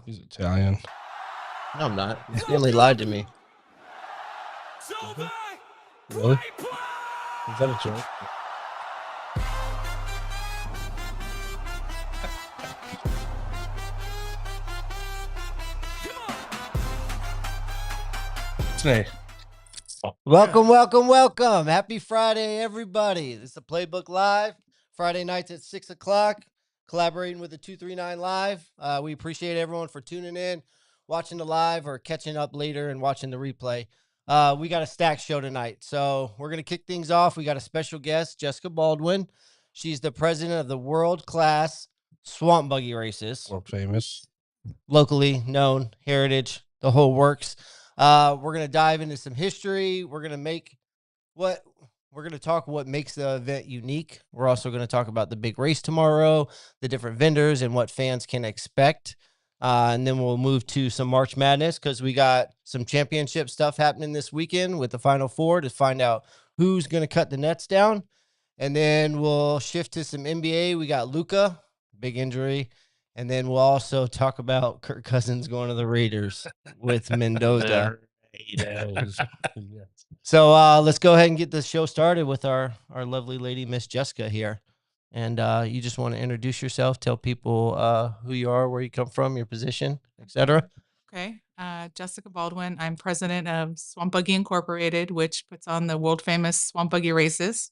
He's Italian. No, I'm not. His family lied to me. Really? Is that a joke? Today. Welcome, welcome, welcome. Happy Friday, everybody. This is the Playbook Live. Friday nights at 6 o'clock. Collaborating with the 239 Live. We appreciate everyone for tuning in, watching the live, or catching up later and watching the replay. We got a stacked show tonight. So we're going to kick things off. We got a special guest, Jessica Baldwin. She's the president of the world-class Swamp Buggy Races. World famous. Locally known, heritage, the whole works. We're going to dive into some history. We're going to talk what makes the event unique. We're also going to talk about the big race tomorrow, the different vendors, and what fans can expect. And then we'll move to some March Madness because we got some championship stuff happening this weekend with the Final Four to find out who's going to cut the nets down. And then we'll shift to some NBA. We got Luka, big injury. And then we'll also talk about Kirk Cousins going to the Raiders with Mendoza. So let's go ahead and get the show started with our lovely lady, Miss Jessica here. And you just want to introduce yourself, tell people who you are, where you come from, your position, etc. Okay. Jessica Baldwin. I'm president of Swamp Buggy Incorporated, which puts on the world famous Swamp Buggy races.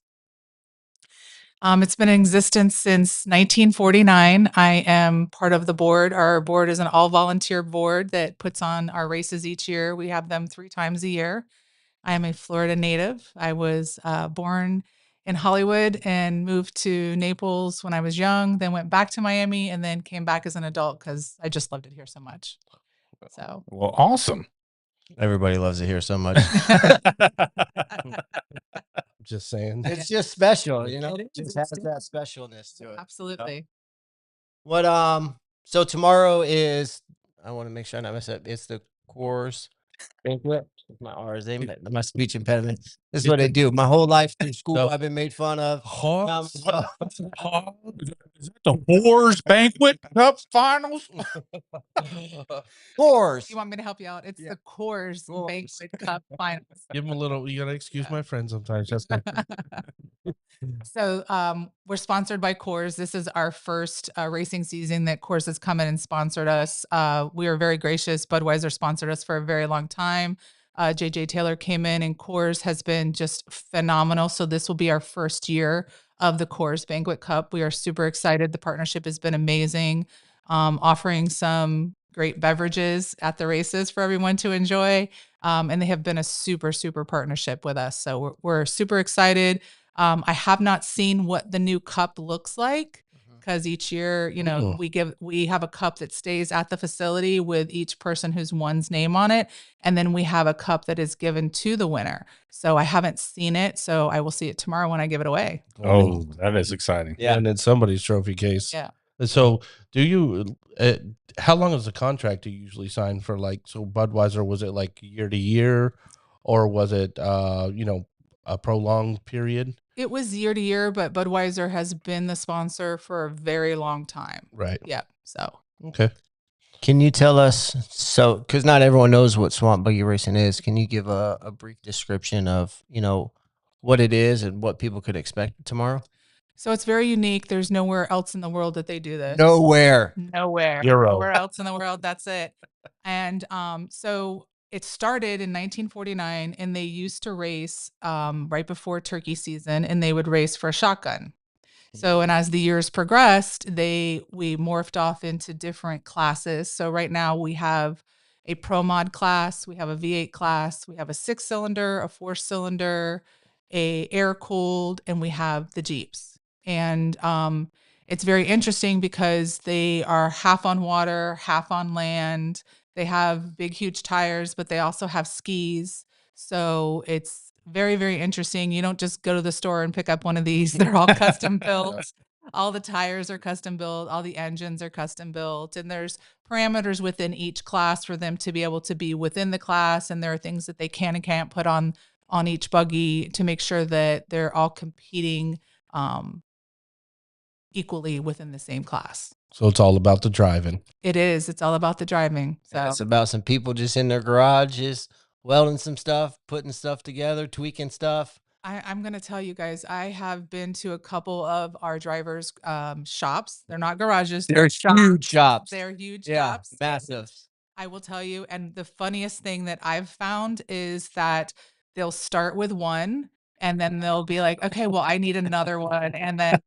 It's been in existence since 1949. I am part of the board. Our board is an all-volunteer board that puts on our races each year. We have them 3 times a year. I am a Florida native. I was born in Hollywood and moved to Naples when I was young, then went back to Miami, and then came back as an adult because I just loved it here so much. So, well, awesome. Everybody loves it here so much. Just saying. It's just special, you know? It just has that specialness to it. Absolutely. What so tomorrow is, I want to make sure I not mess up. It's the Coors Banquet. My R's, my speech impediment. This is what I do. My whole life through school, I've been made fun of. Is that the Whores Banquet Cup Finals? Coors. You want me to help you out? It's the Coors Banquet Cup Finals. Give them a little. You gotta excuse my friend sometimes. Just So we're sponsored by Coors. This is our first racing season that Coors has come in and sponsored us. We are very gracious. Budweiser sponsored us for a very long time. JJ Taylor came in, and Coors has been just phenomenal. So this will be our first year of the Coors Banquet Cup. We are super excited. The partnership has been amazing, offering some great beverages at the races for everyone to enjoy. And they have been a super, super partnership with us. So we're super excited. I have not seen what the new cup looks like because each year, you know, we have a cup that stays at the facility with each person who's won's name on it. And then we have a cup that is given to the winner. So I haven't seen it. So I will see it tomorrow when I give it away. Oh, that is exciting. Yeah. And then somebody's trophy case. Yeah. So do you, how long is the contract do you usually sign for? Like, so Budweiser, was it like year to year, or was it, a prolonged period? It was year to year, but Budweiser has been the sponsor for a very long time. Right. Yeah. So. Okay. Can you tell us, so, because not everyone knows what Swamp Buggy Racing is, can you give a brief description of, what it is and what people could expect tomorrow? So it's very unique. There's nowhere else in the world that they do this. Nowhere. Nowhere else in the world. That's it. And so it started in 1949, and they used to race right before turkey season, and they would race for a shotgun. So, and as the years progressed, we morphed off into different classes. So right now we have a Pro Mod class, we have a V8 class, we have a 6-cylinder, a 4-cylinder, a air-cooled, and we have the Jeeps. And it's very interesting because they are half on water, half on land. They have big, huge tires, but they also have skis. So it's very, very interesting. You don't just go to the store and pick up one of these. They're all custom built. All the tires are custom built. All the engines are custom built. And there's parameters within each class for them to be able to be within the class. And there are things that they can and can't put on each buggy to make sure that they're all competing equally within the same class. So it's all about the driving. It is. It's all about the driving. So It's about some people just in their garages welding some stuff, putting stuff together, tweaking stuff. I'm going to tell you guys, I have been to a couple of our drivers' shops. They're not garages. They're huge shops. They're huge Yeah, shops. massive. I will tell you. And the funniest thing that I've found is that they'll start with one and then they'll be like, okay, well, I need another one. And then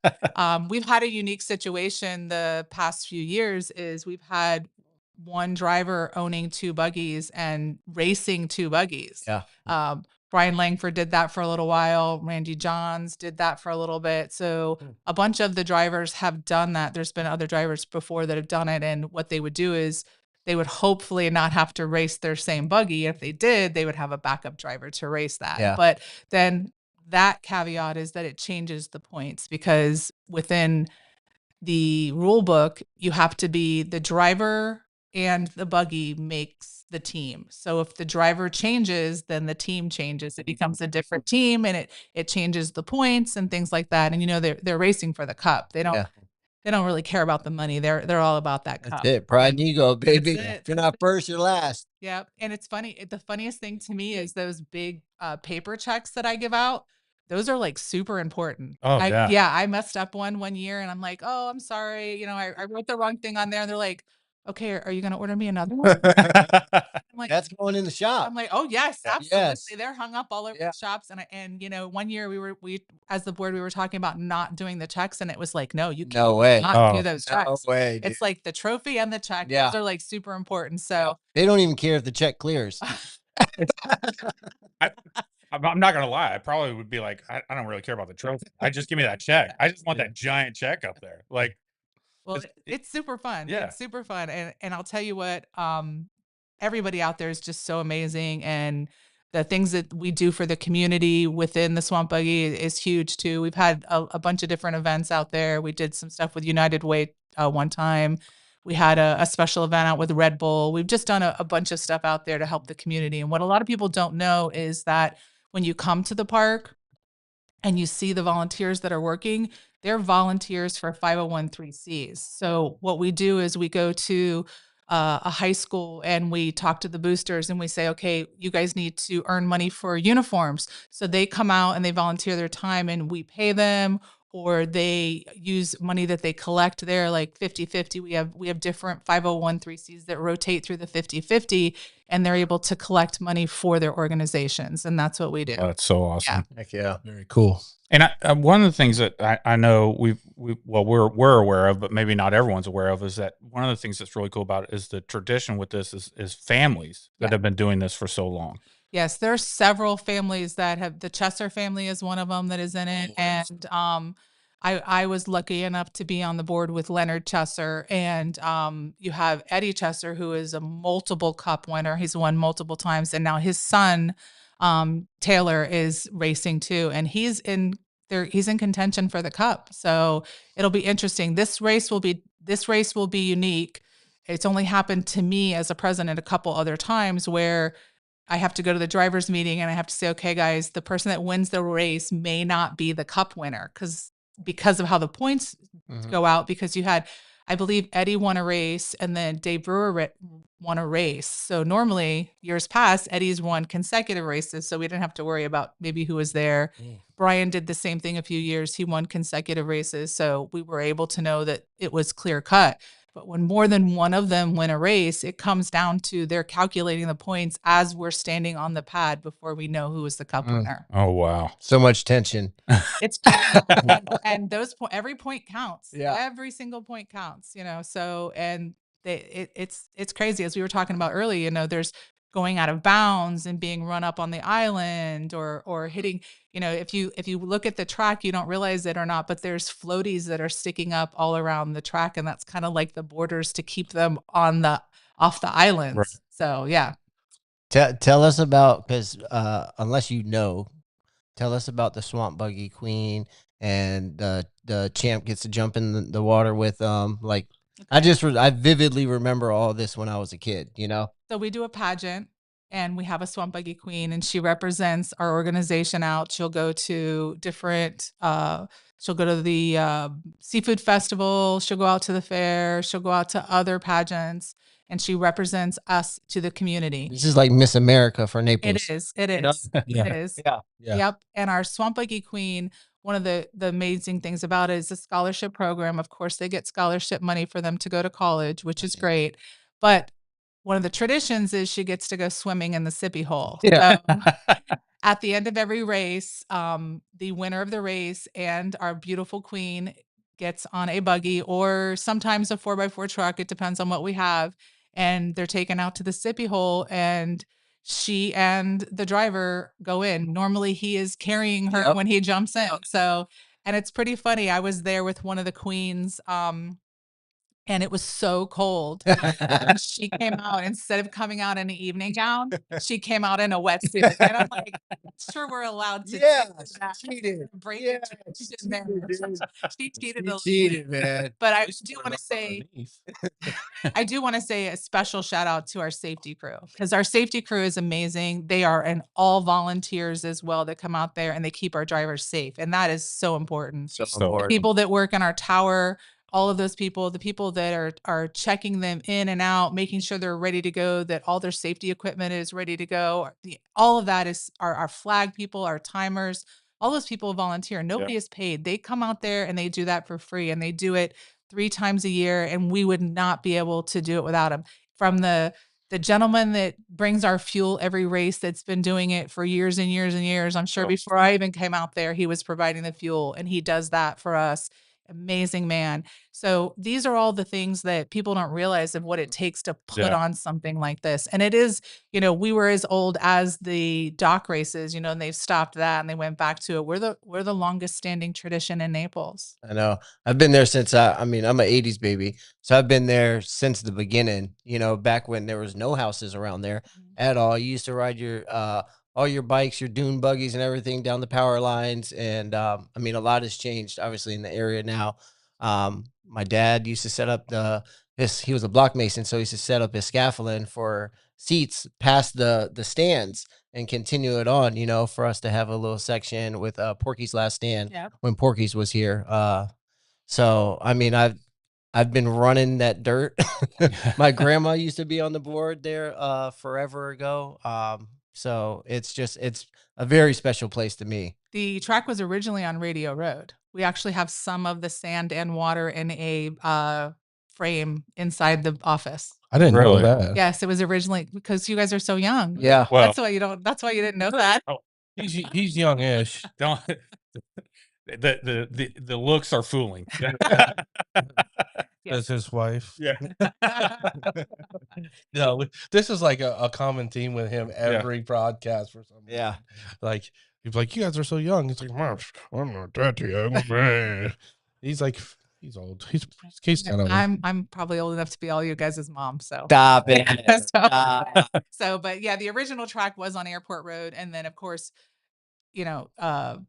we've had a unique situation the past few years is we've had one driver owning 2 buggies and racing 2 buggies. Yeah. Brian Langford did that for a little while. Randy Johns did that for a little bit. So a bunch of the drivers have done that. There's been other drivers before that have done it. And what they would do is they would hopefully not have to race their same buggy. If they did, they would have a backup driver to race that. Yeah. But then that caveat is that it changes the points because within the rule book, you have to be the driver and the buggy makes the team. So if the driver changes, then the team changes. It becomes a different team and it changes the points and things like that. And they're racing for the cup. They don't really care about the money. They're all about that cup. That's it. Pride and ego, baby. That's it. If you're not first, you're last. Yep. And it's funny. The funniest thing to me is those big paper checks that I give out. Those are like super important. Oh, yeah. I messed up one year and I'm like, oh, I'm sorry. I wrote the wrong thing on there. And they're like, okay, are you going to order me another one? I'm like, That's going in the shop. I'm like, oh yes, absolutely. Yes. They're hung up all over the shops. And one year we as the board, we were talking about not doing the checks and it was like, no, you can't not do those checks. No way. Dude. It's like the trophy and the check. Those are like super important. So they don't even care if the check clears. I'm not gonna lie. I probably would be like, I don't really care about the trophy. I just give me that check. I just want that giant check up there. Like, well, it's super fun. Yeah. It's super fun. And I'll tell you what, everybody out there is just so amazing. And the things that we do for the community within the Swamp Buggy is huge too. We've had a bunch of different events out there. We did some stuff with United Way one time. We had a special event out with Red Bull. We've just done a bunch of stuff out there to help the community. And what a lot of people don't know is that when you come to the park and you see the volunteers that are working, they're volunteers for 501(c)(3)s. So what we do is we go to a high school and we talk to the boosters and we say, okay, you guys need to earn money for uniforms. So they come out and they volunteer their time and we pay them, or they use money that they collect there, like 50-50. We have different 501(c)(3)s that rotate through the 50-50 and they're able to collect money for their organizations. And that's what we do. oh, that's so awesome. Yeah. Heck yeah. Very cool. And one of the things that I know we're aware of, but maybe not everyone's aware of, is that one of the things that's really cool about it is the tradition with this is families that have been doing this for so long. Yes, there are several families that have. The Chesser family is one of them that is in it, and I was lucky enough to be on the board with Leonard Chesser, and you have Eddie Chesser, who is a multiple cup winner. He's won multiple times, and now his son Taylor is racing too, and he's in contention for the cup. So it'll be interesting. This race will be unique. It's only happened to me as a president a couple other times where I have to go to the driver's meeting and I have to say, okay, guys, the person that wins the race may not be the cup winner because of how the points go out. Because you had, I believe Eddie won a race and then Dave Brewer won a race. So normally years past, Eddie's won consecutive races. So we didn't have to worry about maybe who was there. Brian did the same thing a few years. He won consecutive races. So we were able to know that it was clear cut. But when more than one of them win a race, it comes down to they're calculating the points as we're standing on the pad before we know who is the cup winner. Oh, wow. So much tension. It's and those every point counts. Yeah. Every single point counts, so, and it's crazy. As we were talking about earlier, there's going out of bounds and being run up on the island or hitting, if you look at the track, you don't realize it or not, but there's floaties that are sticking up all around the track. And that's kind of like the borders to keep them off the islands. Right. So, yeah. Tell us about, because unless tell us about the Swamp Buggy Queen and the champ gets to jump in the water with I vividly remember all this when I was a kid, So we do a pageant and we have a Swamp Buggy Queen and she represents our organization out. She'll go to different She'll go to the seafood festival. She'll go out to the fair. She'll go out to other pageants, and she represents us to the community. This is like Miss America for Naples. It is. It You know? is. Yeah. It is. Yeah. Yeah. Yep. And our Swamp Buggy Queen, one of the amazing things about it is the scholarship program. Of course, they get scholarship money for them to go to college, which is great. But one of the traditions is she gets to go swimming in the sippy hole. Yeah. So at the end of every race, the winner of the race and our beautiful queen gets on a buggy or sometimes a 4x4 truck. It depends on what we have. And they're taken out to the sippy hole, and she and the driver go in. Normally he is carrying her when he jumps in. So, and it's pretty funny. I was there with one of the queens, and it was so cold. And she came out, instead of coming out in an evening gown, she came out in a wetsuit. And I'm like, sure, we're allowed to. Yeah, do that. she cheated. Break Yeah, it. she She did there. cheated, She cheated She a little cheated, bit. man. But I At least do put want it to up say, underneath. I do want to say a special shout out to our safety crew, because our safety crew is amazing. They are all volunteers as well that come out there and they keep our drivers safe. And that is so important. So So- important. People that work in our tower, all of those people, the people that are checking them in and out, making sure they're ready to go, that all their safety equipment is ready to go. All of that is our flag people, our timers, all those people volunteer. Nobody is paid. They come out there and they do that for free, and they do it 3 times a year, and we would not be able to do it without them. From the gentleman that brings our fuel every race, that's been doing it for years and years and years. I'm sure before I even came out there, he was providing the fuel, and he does that for us. Amazing man. So these are all the things that people don't realize of what it takes to put on something like this. And it is, we were as old as the dock races, and they've stopped that and they went back to it. We're the longest standing tradition in Naples. I know. I've been there since I'm an 80s baby. So I've been there since the beginning, back when there was no houses around there at all. You used to ride your all your bikes, your dune buggies and everything down the power lines. And a lot has changed obviously in the area now. My dad used to set up he was a block mason, so he used to set up his scaffolding for seats past the stands and continue it on, for us to have a little section with Porky's Last Stand when Porky's was here. So I've been running that dirt. My grandma used to be on the board there forever ago. So it's a very special place to me. The track was originally on Radio Road. We actually have some of the sand and water in a frame inside the office. I didn't know Really? that. Yes, it was originally, because you guys are so young. Yeah. Well, That's why you didn't know that. He's youngish. don't the looks are fooling. That's his wife. Yeah. No, this is like a common theme with him every broadcast for some reason. Yeah. Like, he's like, you guys are so young. He's like, I'm not that young, man. He's like, he's old. He's kind of. I'm probably old enough to be all you guys' mom. So Stop it. But yeah, the original track was on Airport Road, and then of course,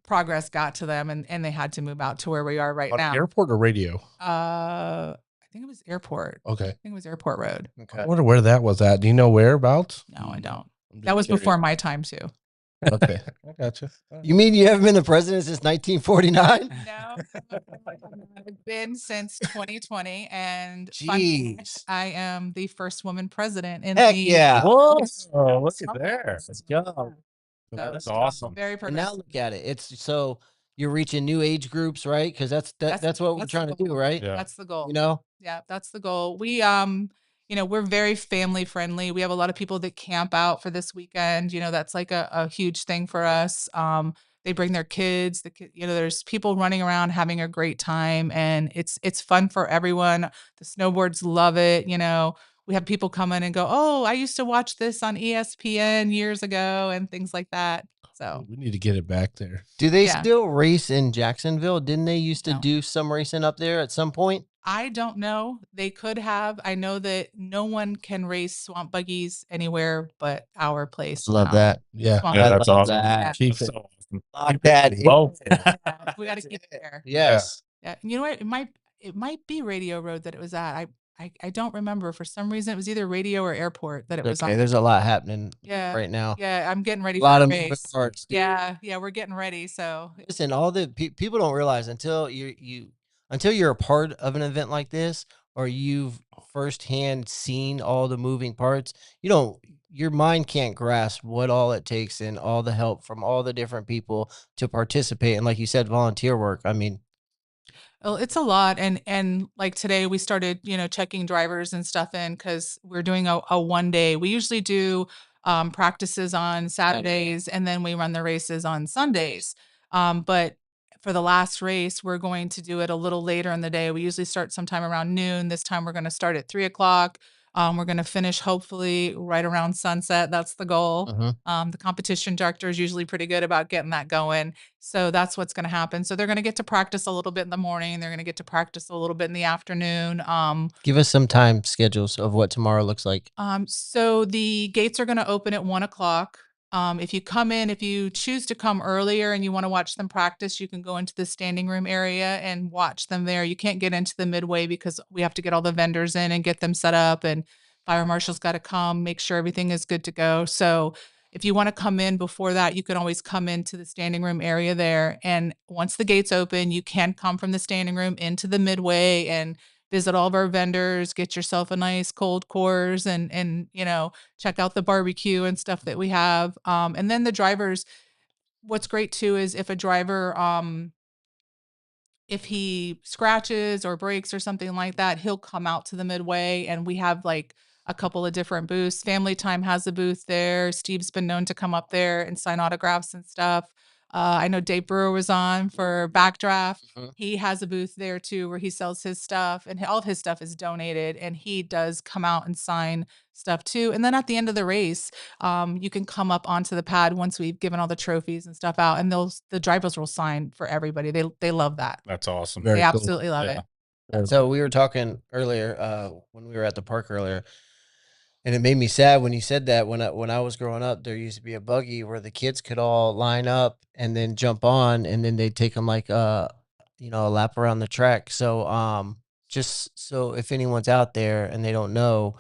progress got to them, and they had to move out to where we are right now. Airport or radio? I think it was Airport. Okay. I think it was Airport Road. Okay. I wonder where that was at. Do you know whereabouts? No, I don't. I'm just That was curious. before my time too. Okay, I gotcha. You mean you haven't been the president since 1949? No, I've been since 2020, and Jeez. I am the first woman president in Heck the. yeah. Whoa, look at there. Let's go. That's awesome. Very And progressive. now look at it. It's so you're reaching new age groups, right? Because that's what we're that's trying the to do, goal. right? Yeah. That's the goal. Yeah, that's the goal. We we're very family friendly. We have a lot of people that camp out for this weekend. That's like a huge thing for us. They bring their kids. There's people running around having a great time, and it's fun for everyone. The snowboards love it. We have people come in and go, "Oh, I used to watch this on ESPN years ago," and things like that. So We need to get it back there. do they Yeah. still race in Jacksonville? Didn't they used to No. do some racing up there at some point? I don't know. They could have. I know that no one can race swamp buggies anywhere but our place. Love that. Yeah. Swamp Yeah, Buggy. that's love awesome. that. Keep That's it. so awesome. Lock that in. Well, Yeah, we got to keep it there. Yes. Yeah. You know what? It might be Radio Road that it was at. I don't remember. For some reason, it was either radio or airport that it was Okay, on. there's a lot happening Yeah. right now. Yeah, I'm getting ready A for lot the of moving race. parts. Yeah, we're getting ready. So Listen, all the people don't realize until until you're a part of an event like this, or you've firsthand seen all the moving parts, you don't your mind can't grasp what all it takes and all the help from all the different people to participate. And like you said, volunteer work. I mean, well, it's a lot, and like today we started, checking drivers and stuff in because we're doing a 1 day. We usually do practices on Saturdays, and then we run the races on Sundays. But for the last race, we're going to do it a little later in the day. We usually start sometime around noon. This time we're going to start at 3 o'clock. We're going to finish hopefully right around sunset. That's the goal. The competition director is usually pretty good about getting that going. So that's what's going to happen. So they're going to get to practice a little bit in the morning. They're going to get to practice a little bit in the afternoon. give us some time schedules of what tomorrow looks like. So the gates are going to open at 1 o'clock. If you choose to come earlier and you want to watch them practice, you can go into the standing room area and watch them there. You can't get into the midway because we have to get all the vendors in and get them set up, and fire marshal's got to come, make sure everything is good to go. So if you want to come in before that, you can always come into the standing room area there. And once the gates open, you can come from the standing room into the midway and visit all of our vendors, get yourself a nice cold Coors and check out the barbecue and stuff that we have. And then the drivers, what's great too is if a driver if he scratches or breaks or something like that, he'll come out to the midway, and we have like a couple of different booths. Family Time has a booth there. Steve's been known to come up there and sign autographs and stuff. I know Dave Brewer was on for Backdraft. He has a booth there too where he sells his stuff, and all of his stuff is donated, and he does come out and sign stuff too. And then at the end of the race, you can come up onto the pad once we've given all the trophies and stuff out, and the drivers will sign for everybody. They love that. That's awesome. They absolutely love Yeah. it. So we were talking earlier when we were at the park earlier, and it made me sad when you said that. When I was growing up, there used to be a buggy where the kids could all line up and then jump on, and then they'd take them like a lap around the track. So just so if anyone's out there and they don't know,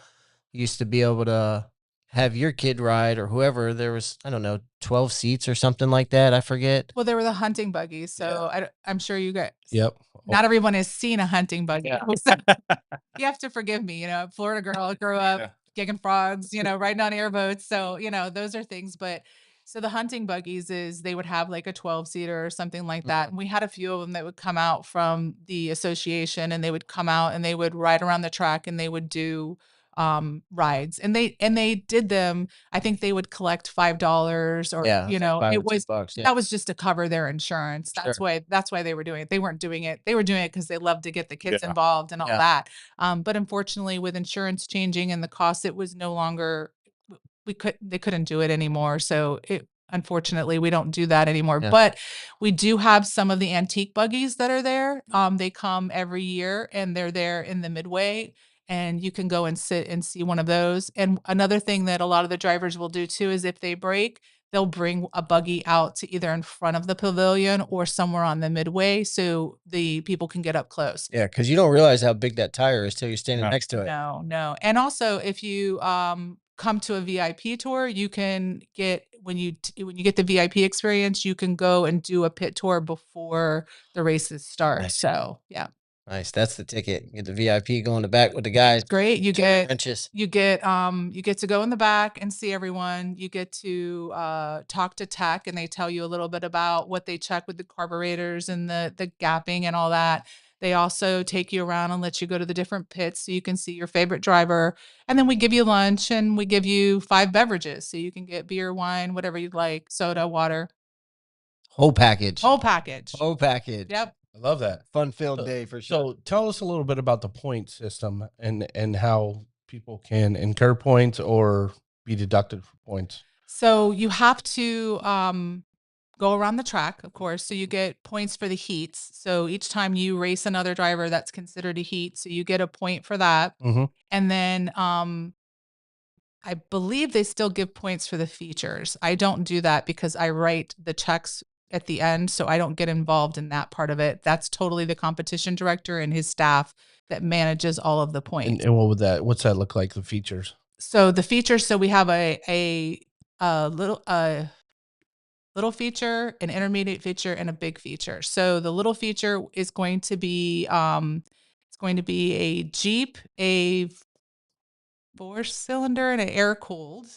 you used to be able to have your kid ride or whoever. There was, I don't know, 12 seats or something like that. I forget. Well, they were the hunting buggies, so I'm sure you guys. Yep. Not everyone has seen a hunting buggy. So you have to forgive me. Florida girl, grew up kicking frogs, riding on airboats. So those are things. But so the hunting buggies is they would have like a 12-seater or something like that. And we had a few of them that would come out from the association, and they would come out and they would ride around the track, and they would do rides, and they did them. I think they would collect $5 or it was $5 that was just to cover their insurance. That's why they were doing it. They weren't doing it. They were doing it because they loved to get the kids involved and all that. But unfortunately, with insurance changing and the cost, it was no longer they couldn't do it anymore. So unfortunately, we don't do that anymore. Yeah. But we do have some of the antique buggies that are there. They come every year, and they're there in the midway, and you can go and sit and see one of those. And another thing that a lot of the drivers will do too is if they break, they'll bring a buggy out to either in front of the pavilion or somewhere on the midway so the people can get up close. Yeah, because you don't realize how big that tire is till you're standing next to it. No. And also, if you come to a VIP tour, you can get when you get the VIP experience, you can go and do a pit tour before the races start. Nice. So yeah. Nice. That's the ticket. You get the VIP, go in the back with the guys. Great. You get inches. you get to go in the back and see everyone. You get to talk to tech, and they tell you a little bit about what they check with the carburetors and the gapping and all that. They also take you around and let you go to the different pits so you can see your favorite driver. And then we give you lunch, and we give you 5 beverages so you can get beer, wine, whatever you'd like, soda, water. Whole package. Whole package. I Yep. love that. Fun-filled day for sure. So tell us a little bit about the point system and how people can incur points or be deducted for points. So you have to go around the track, of course. So you get points for the heats. So each time you race another driver, that's considered a heat. So you get a point for that. And then I believe they still give points for the features. I don't do that because I write the checks at the end, so I don't get involved in that part of it. That's totally the competition director and his staff that manages all of the points. And what's that look like, the features? So the features, so we have a little feature, an intermediate feature, and a big feature. So the little feature is going to be it's going to be a Jeep, a 4-cylinder, and an air cooled.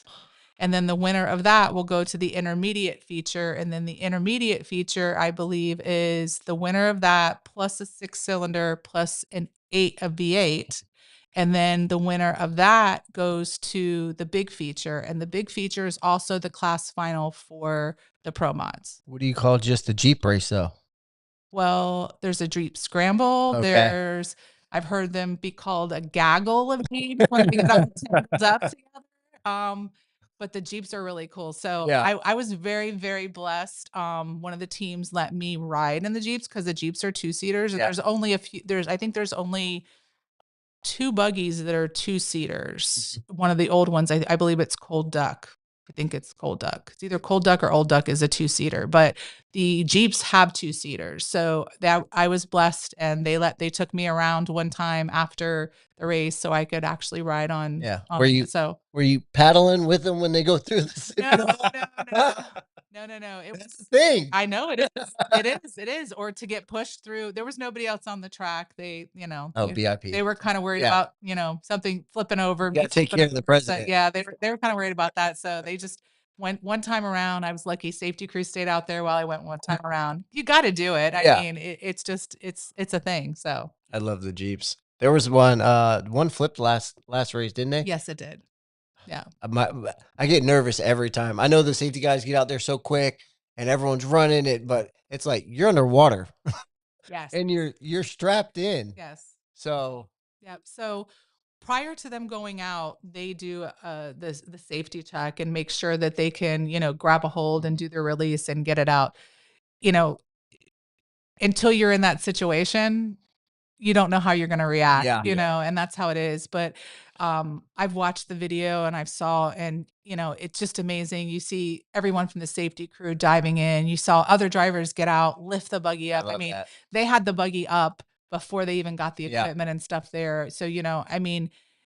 And then the winner of that will go to the intermediate feature. And then the intermediate feature, I believe, is the winner of that plus a 6-cylinder plus a V8. And then the winner of that goes to the big feature. And the big feature is also the class final for the Pro Mods. What do you call just a Jeep race, though? Well, there's a Jeep Scramble. Okay. I've heard them be called a gaggle of Jeeps when they get all tangled up together. But the Jeeps are really cool. So Yeah. I was very, very blessed. One of the teams let me ride in the Jeeps because the Jeeps are 2-seaters. And Yeah. there's only I think there's only 2 buggies that are 2-seaters. One of the old ones, I believe it's Cold Duck. I think it's Cold Duck. It's either Cold Duck or Old Duck is a 2-seater, but the Jeeps have 2-seaters. So that I was blessed, and they took me around one time after the race so I could actually ride on. Yeah. Were you paddling with them when they go through the No. It That's was the thing. I know it is. It is. Or to get pushed through. There was nobody else on the track. They, VIP. They were kind of worried Yeah. about, something flipping over. You gotta take care of the president. Yeah, they were kind of worried about that. So they just went one time around. I was lucky. Safety crew stayed out there while I went one time around. You got to do it. Yeah. I mean, it's just it's a thing. So I love the Jeeps. There was one flipped last race, didn't they? yes, it did. Yeah. I get nervous every time. I know the safety guys get out there so quick and everyone's running it, but it's like you're underwater. Yes. And you're strapped in. Yes. So yeah. So prior to them going out, they do the safety check and make sure that they can, grab a hold and do their release and get it out. Until you're in that situation, you don't know how you're going to react, and that's how it is. But I've watched the video and and it's just amazing. You see everyone from the safety crew diving in. You saw other drivers get out, lift the buggy up. I mean, they had the buggy up before they even got the equipment and stuff there. So,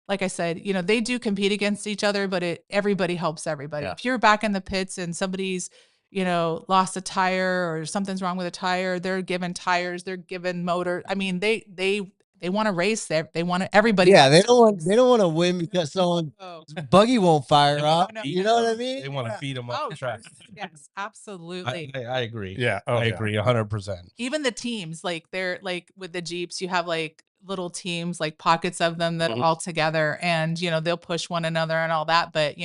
like I said, they do compete against each other, but everybody helps everybody. Yeah. If you're back in the pits and somebody's lost a tire or something's wrong with a tire, they're given tires, they're given motor. I mean, they want to race there. They want to, everybody. Yeah, they don't want to win because someone's buggy won't fire up. You know what I mean? They want to feed them up the track. Yes, absolutely. I agree. Yeah. I agree 100%. Even the teams, like they're like with the Jeeps, you have like little teams, like pockets of them that are all together, and they'll push one another and all that. But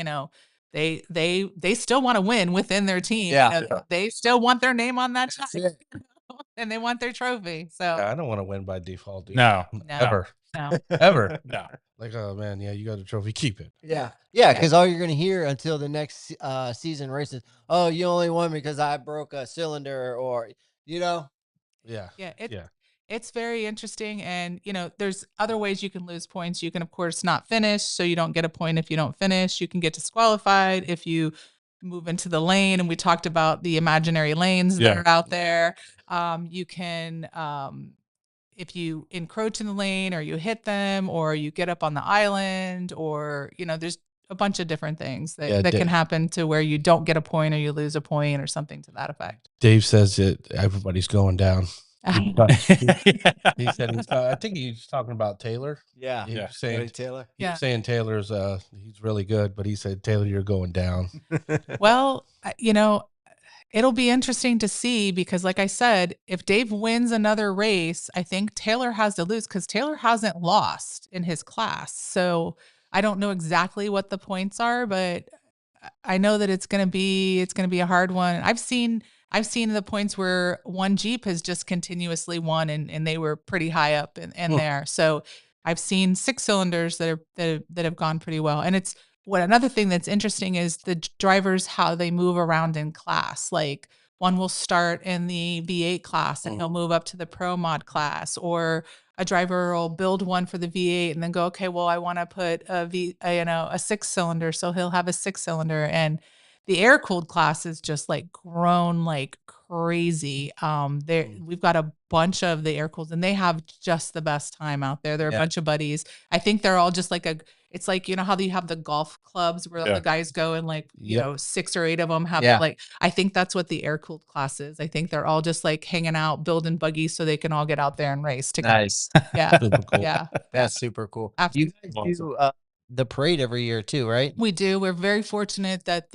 they still want to win within their team. Yeah. They still want their name on that track, and they want their trophy. So I don't want to win by default, dude. No. Ever. No. Ever. No. Like, oh man, yeah, you got a trophy, keep it. Yeah, because all you're gonna hear until the next season races, oh, you only won because I broke a cylinder, or Yeah. It's very interesting, and there's other ways you can lose points. You can, of course, not finish, so you don't get a point if you don't finish. You can get disqualified if you move into the lane, and we talked about the imaginary lanes that are out there. You can if you encroach in the lane, or you hit them, or you get up on the island, or there's a bunch of different things that can happen to where you don't get a point or you lose a point or something to that effect. Dave says that everybody's going down. He said I think he's talking about Taylor. Yeah. He's saying Taylor. He's saying Taylor's he's really good, but he said, Taylor, you're going down. Well, it'll be interesting to see, because like I said, if Dave wins another race, I think Taylor has to lose, because Taylor hasn't lost in his class. So I don't know exactly what the points are, but I know that it's going to be a hard one. I've seen the points where one Jeep has just continuously won, and they were pretty high up in there. So I've seen 6-cylinders that have gone pretty well. And another thing that's interesting is the drivers, how they move around in class. Like one will start in the V8 class and he'll move up to the Pro Mod class, or a driver will build one for the V8 and then go, okay, well, I want to put a 6-cylinder. So he'll have a 6-cylinder, and the air cooled class is just like grown like crazy. We've got a bunch of the air cooled, and they have just the best time out there. They're a bunch of buddies. I think they're all just like it's like, you know how you have the golf clubs where all the guys go and like, you know, 6 or 8 of them have like, I think that's what the air cooled class is. I think they're all just like hanging out, building buggies so they can all get out there and race together. Nice. Yeah. Super cool. Yeah. That's super cool. Absolutely. You guys do the parade every year too, right? We do. We're very fortunate that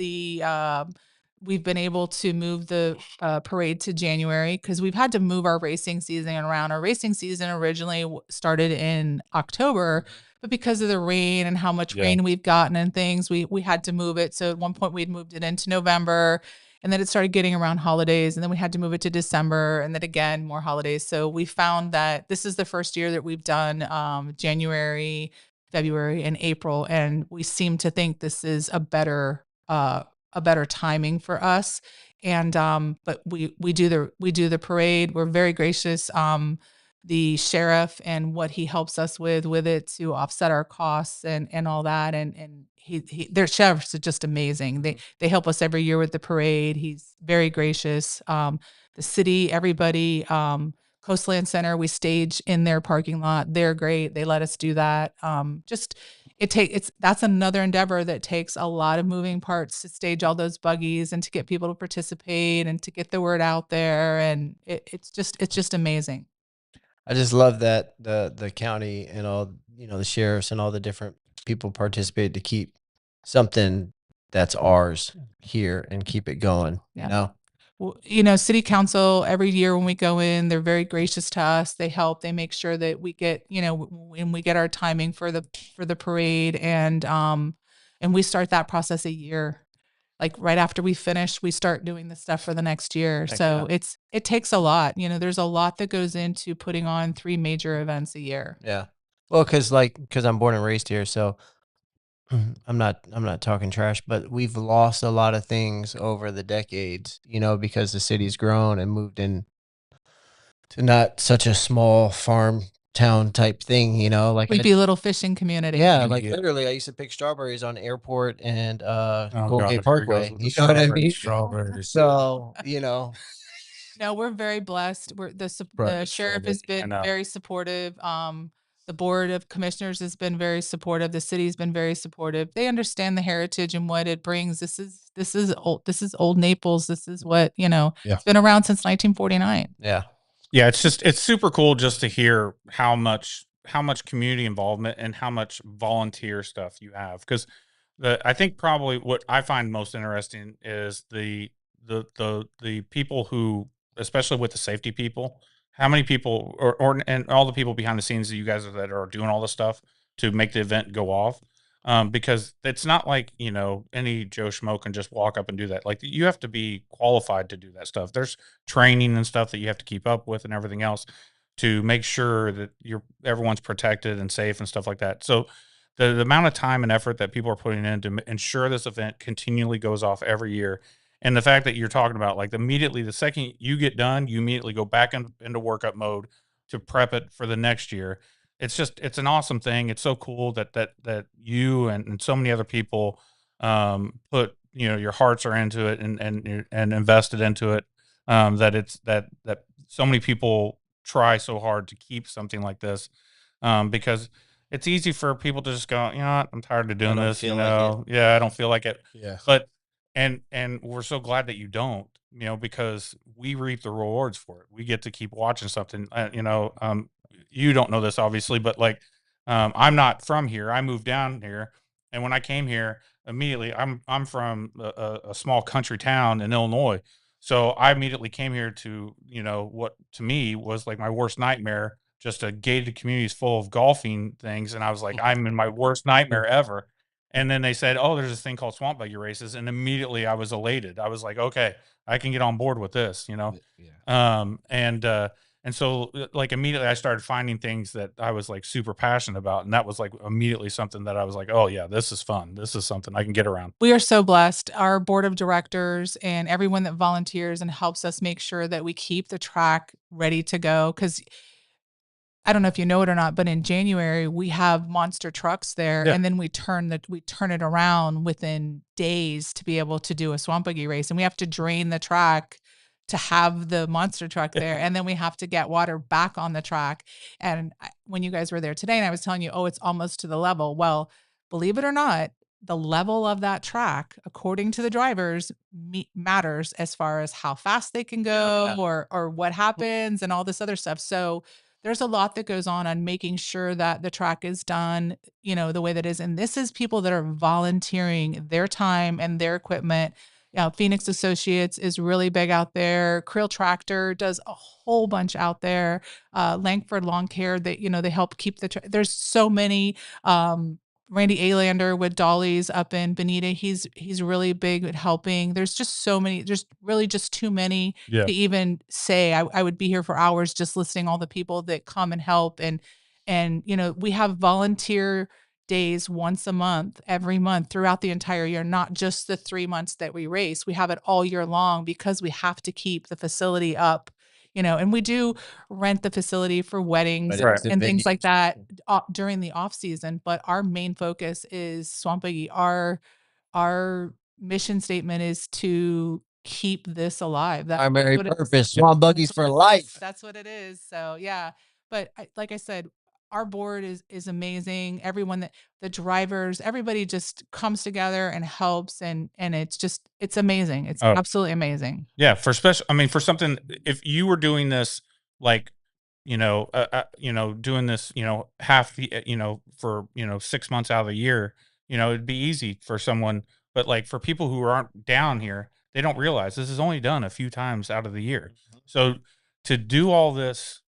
we've been able to move the parade to January because we've had to move our racing season around. Our racing season originally started in October, but because of the rain and how much rain we've gotten and things, we had to move it. So at one point we'd moved it into November, and then it started getting around holidays, and then we had to move it to December, and then again more holidays. So we found that this is the first year that we've done January, February, and April, and we seem to think this is a better timing for us. And but we do the parade. We're very gracious. The sheriff and what he helps us with it to offset our costs and all that, and their sheriffs are just amazing. They help us every year with the parade. He's very gracious. The city, everybody. Coastland Center, we stage in their parking lot. They're great. They let us do that. That's another endeavor that takes a lot of moving parts to stage all those buggies and to get people to participate and to get the word out there. And it's just amazing. I just love that the county and all, you know, the sheriffs and all the different people participate to keep something that's ours here and keep it going. You know? Well, you know, city council, every year when we go in, they're very gracious to us. They help. They make sure that we get, you know, when we get our timing for the parade, and we start that process a year. Like right after we finish, we start doing the stuff for the next year. So it takes a lot. You know, there's a lot that goes into putting on 3 major events a year. Yeah. Well, because I'm born and raised here, so I'm not talking trash, but we've lost a lot of things over the decades, you know, because the city's grown and moved in to not such a small farm town type thing, you know, like Sleepy little fishing community. yeah, like literally I used to pick strawberries on Airport and Colgate God, here Parkway. goes with You the know what I mean? Strawberries. So, you know, No, we're very blessed. The Right. sheriff has been very supportive. The board of commissioners has been very supportive. The city's been very supportive. They understand the heritage and what it brings. This is old Naples. This is what, you know, it's been around since 1949. yeah. Yeah, it's super cool just to hear how much community involvement and how much volunteer stuff you have, because I think probably what I find most interesting is the people who, especially with the safety people, how many people and all the people behind the scenes that you guys that are doing all this stuff to make the event go off. Because it's not like, you know, any Joe Schmo can just walk up and do that. Like, you have to be qualified to do that stuff. There's training and stuff that you have to keep up with and everything else to make sure that everyone's protected and safe and stuff like that. So the amount of time and effort that people are putting in to ensure this event continually goes off every year. And the fact that you're talking about, like, immediately the second you get done, you immediately go back into workup mode to prep it for the next year. It's an awesome thing. It's so cool that you and so many other people put, you know, your hearts are into it and invested into it. That so many people try so hard to keep something like this, because it's easy for people to just go, you know what, I'm tired of doing this. You know, yeah, I don't feel like it. Yeah. But and we're so glad that you don't, you know, because we reap the rewards for it. We get to keep watching something. You know, you don't know this obviously, but like, I'm not from here. I moved down here, and when I came here, immediately, I'm from a small country town in Illinois, so I immediately came here to, you know, what to me was like my worst nightmare, just a gated communities full of golfing things, and I was like, I'm in my worst nightmare ever. And then they said, "Oh, there's this thing called swamp buggy races," and immediately I was elated. I was like, "Okay, I can get on board with this," you know. Yeah. And so, like, immediately I started finding things that I was like super passionate about. And that was like immediately something that I was like, oh, yeah, this is fun. This is something I can get around. We are so blessed. Our board of directors and everyone that volunteers and helps us make sure that we keep the track ready to go. Because I don't know if you know it or not, but in January we have monster trucks there, and then we turn it around within days to be able to do a swamp buggy race, and we have to drain the track to have the monster truck there, and then we have to get water back on the track. And when you guys were there today, and I was telling you, oh, it's almost to the level. Well, believe it or not, the level of that track, according to the drivers, matters as far as how fast they can go or what happens and all this other stuff. So there's a lot that goes on making sure that the track is done, the way that is. And this is people that are volunteering their time and their equipment. Phoenix Associates is really big out there. Krill Tractor does a whole bunch out there. Langford Lawn Care, they help keep there's so many. Randy Alander with Dolly's up in Bonita. He's really big at helping. There's just so many. There's really just too many to even say. I would be here for hours just listing all the people that come and help. And we have volunteer days once a month, every month throughout the entire year, not just the 3 months that we race. We have it all year long because we have to keep the facility up. And we do rent the facility for weddings and things like that during the off season. But our main focus is Swamp Buggy. Our mission statement is to keep this alive. That's primary purpose. Swamp Buggies for life. That's what it is. So yeah. But like I said, our board is amazing. Everyone the drivers, everybody just comes together and helps, and it's amazing. It's absolutely amazing. Yeah, for something, if you were doing this like, doing this, half the, for 6 months out of the year, it'd be easy for someone, but like for people who aren't down here, they don't realize this is only done a few times out of the year. So to do all this,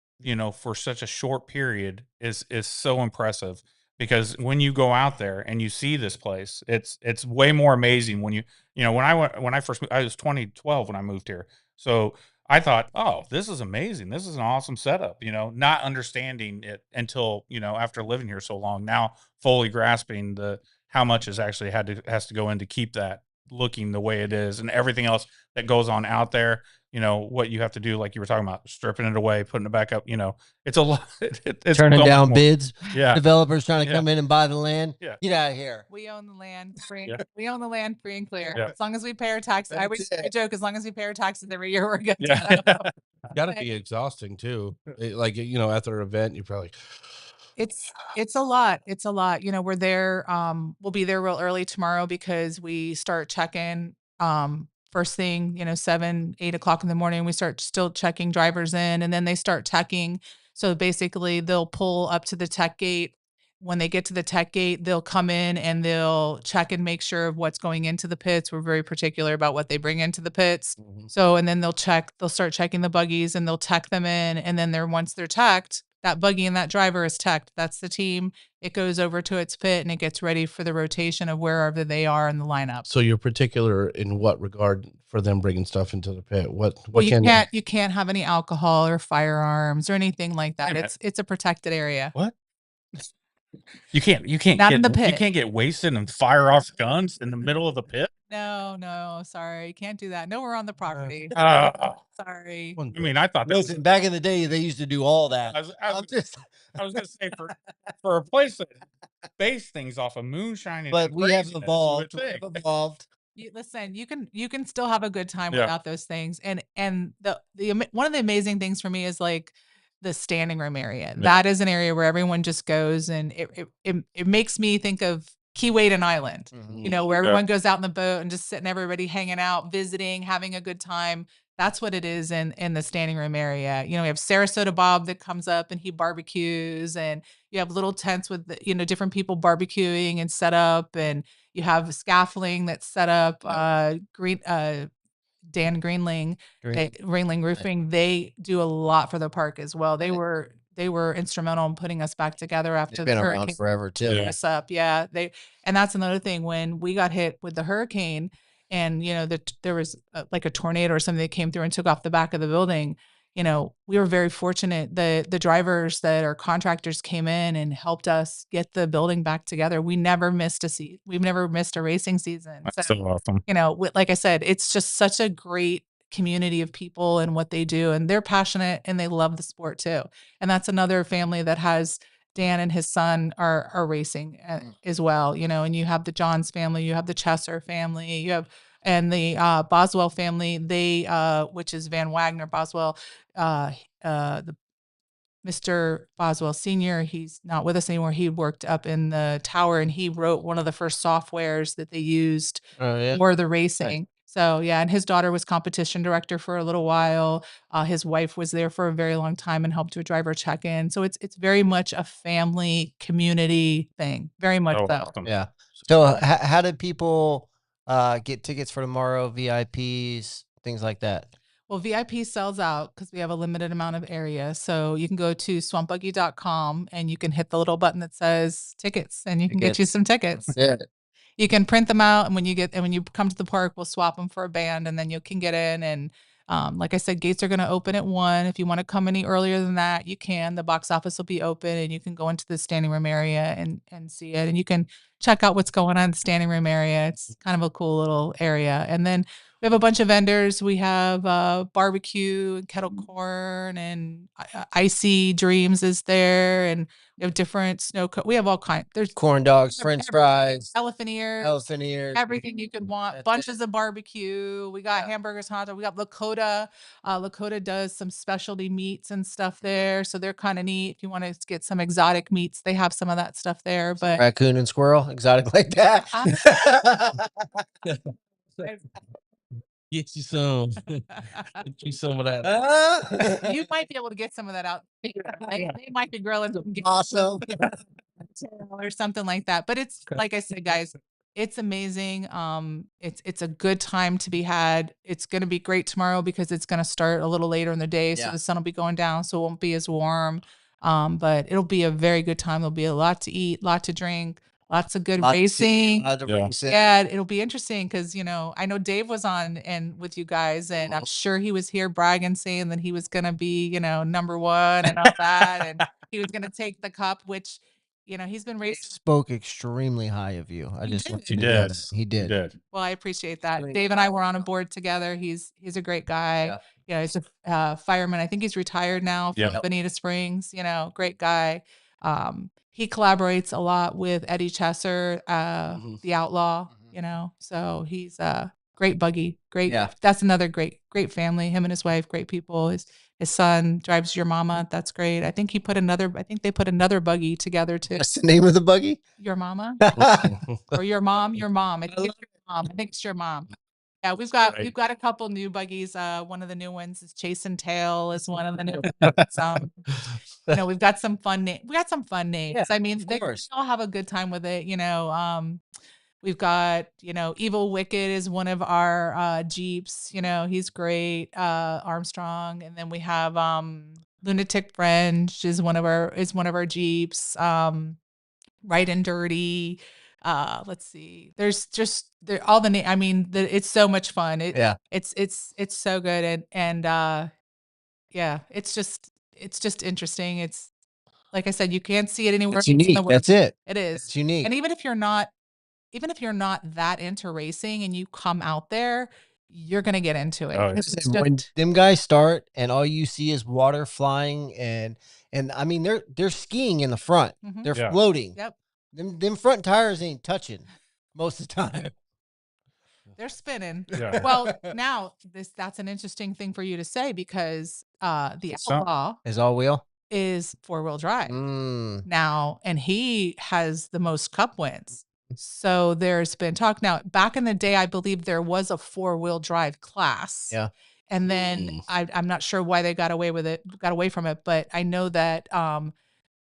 for such a short period is so impressive, because when you go out there and you see this place, it's way more amazing when when I first moved, I was 2012 when I moved here. So I thought, oh, this is amazing. This is an awesome setup, not understanding it until, after living here so long, now fully grasping how much has actually has to go in to keep that looking the way it is, and everything else that goes on out there. What you have to do, like you were talking about, stripping it away, putting it back up. It's a lot. It's turning down bids. Yeah, developers trying to come in and buy the land. Yeah, get out of here. We own the land free. We own the land free and clear. As long as we pay our taxes. I joke, as long as we pay our taxes every year, we're good. Yeah, got to be exhausting too. Like after an event, you're probably. It's a lot. It's a lot. We're there. We'll be there real early tomorrow because we start checking first thing, 7, 8 o'clock in the morning. We start still checking drivers in, and then they start teching. So basically they'll pull up to the tech gate. When they get to the tech gate, they'll come in and they'll check and make sure of what's going into the pits. We're very particular about what they bring into the pits. Mm-hmm. So, and then they'll start checking the buggies and they'll tech them in. And then once they're teched, that buggy and that driver is teched. That's the team. It goes over to its pit and it gets ready for the rotation of wherever they are in the lineup. So you're particular in what regard for them bringing stuff into the pit? Well, you can't have any alcohol or firearms or anything like that. It's a protected area. What? You can't not in the pit. You can't get wasted and fire off guns in the middle of the pit. No, sorry, you can't do that. No, we're on the property. Sorry. I mean, I thought back in the day they used to do all that. I was gonna say for a place that base things off of moonshine, but we have evolved. Listen, you can still have a good time without those things. And the one of the amazing things for me is like the standing room area. Yeah. That is an area where everyone just goes, and it makes me think of Keewaydin Island, mm-hmm. Where everyone goes out in the boat and just sitting, everybody hanging out, visiting, having a good time. That's what it is in the standing room area. We have Sarasota Bob that comes up and he barbecues, and you have little tents with different people barbecuing and set up, and you have scaffolding that's set up. Dan Greenling Roofing, they do a lot for the park as well. They were instrumental in putting us back together after the hurricane. Around forever too. Us up, yeah. And that's another thing, when we got hit with the hurricane, and there was like a tornado or something that came through and took off the back of the building. We were very fortunate. The drivers that are contractors came in and helped us get the building back together. We never missed We've never missed a racing season. That's so awesome. Like I said, it's just such a great community of people and what they do, and they're passionate and they love the sport too. And that's another family that has Dan and his son are racing as well, you know. And you have the Johns family, you have the Chesser family, you have and the Boswell family. They which is Van Wagner Boswell, the Mr. Boswell Sr., he's not with us anymore. He worked up in the tower and he wrote one of the first softwares that they used for the racing. So yeah, and his daughter was competition director for a little while. His wife was there for a very long time and helped with driver check-in. So it's very much a family community thing. Very much so. Awesome. Yeah. So how did people get tickets for tomorrow, VIPs, things like that? Well, VIP sells out because we have a limited amount of area. So you can go to swampbuggy.com and you can hit the little button that says tickets and you can get you some tickets. Yeah. You can print them out, and when you come to the park, we'll swap them for a band, and then you can get in. And like I said, gates are going to open at 1. If you want to come any earlier than that, you can. The box office will be open, and you can go into the standing room area and see it. And you can check out what's going on in the standing room area. It's kind of a cool little area. And then we have a bunch of vendors. We have barbecue and kettle corn, and Icy Dreams is there, and we have different we have all kinds. There's corn dogs, French fries, elephant ears, everything you could want. Bunches of barbecue. We got hamburgers, hot dogs. We got Lakota. Lakota does some specialty meats and stuff there, so they're kind of neat. If you want to get some exotic meats, they have some of that stuff there. But raccoon and squirrel, exotic like that. Get you some. Get you some of that. You might be able to get some of that out. They might be grilling Awesome. or something like that. But it's like I said, guys, it's amazing. It's a good time to be had. It's going to be great tomorrow because it's going to start a little later in the day, so the sun will be going down, so it won't be as warm. But it'll be a very good time. There'll be a lot to eat, lot to drink. Lots of good racing. Yeah, it'll be interesting because, you know, I know Dave was on and with you guys, and I'm sure he was here bragging, saying that he was going to be, you know, #1 and all that. And he was going to take the cup, which, you know, he's been racing. He spoke extremely high of you. I just want you to know that. He did. Well, I appreciate that. Dave and I were on a board together. He's a great guy. Yeah, he's a fireman. I think he's retired now from Bonita Springs. You know, great guy. He collaborates a lot with Eddie Chesser, the Outlaw, you know, so he's a great buggy, great. Yeah. That's another great family. Him and his wife, great people. His son drives Your Mama. That's great. I think they put another buggy together too. What's the name of the buggy? Your Mama or Your Mom. I think it's Your Mom. I think it's Your Mom. Yeah, we've got a couple new buggies. One of the new ones is Chase and Tail is one of the new ones. You know, we've got some fun names. Yeah, I mean, they all have a good time with it. You know, we've got, you know, Evil Wicked is one of our Jeeps. You know, he's great. Armstrong, and then we have Lunatic French is one of our Jeeps. Right and Dirty. Let's see. There's just all the name. I mean, it's so much fun. It's so good, and yeah, it's just interesting. It's like I said, you can't see it anywhere. It's unique. That's it. It is. It's unique. And even if you're not that into racing and you come out there, you're gonna get into it. Oh, when them guys start and all you see is water flying and I mean they're skiing in the front. They're floating. Yep. Them front tires ain't touching most of the time. They're spinning. Yeah. Well, now that's an interesting thing for you to say because the Outlaw is all wheel is 4-wheel drive now, and he has the most cup wins. So there's been talk now. Back in the day, I believe there was a 4-wheel drive class. Yeah. And then I'm not sure why they got away from it, but I know that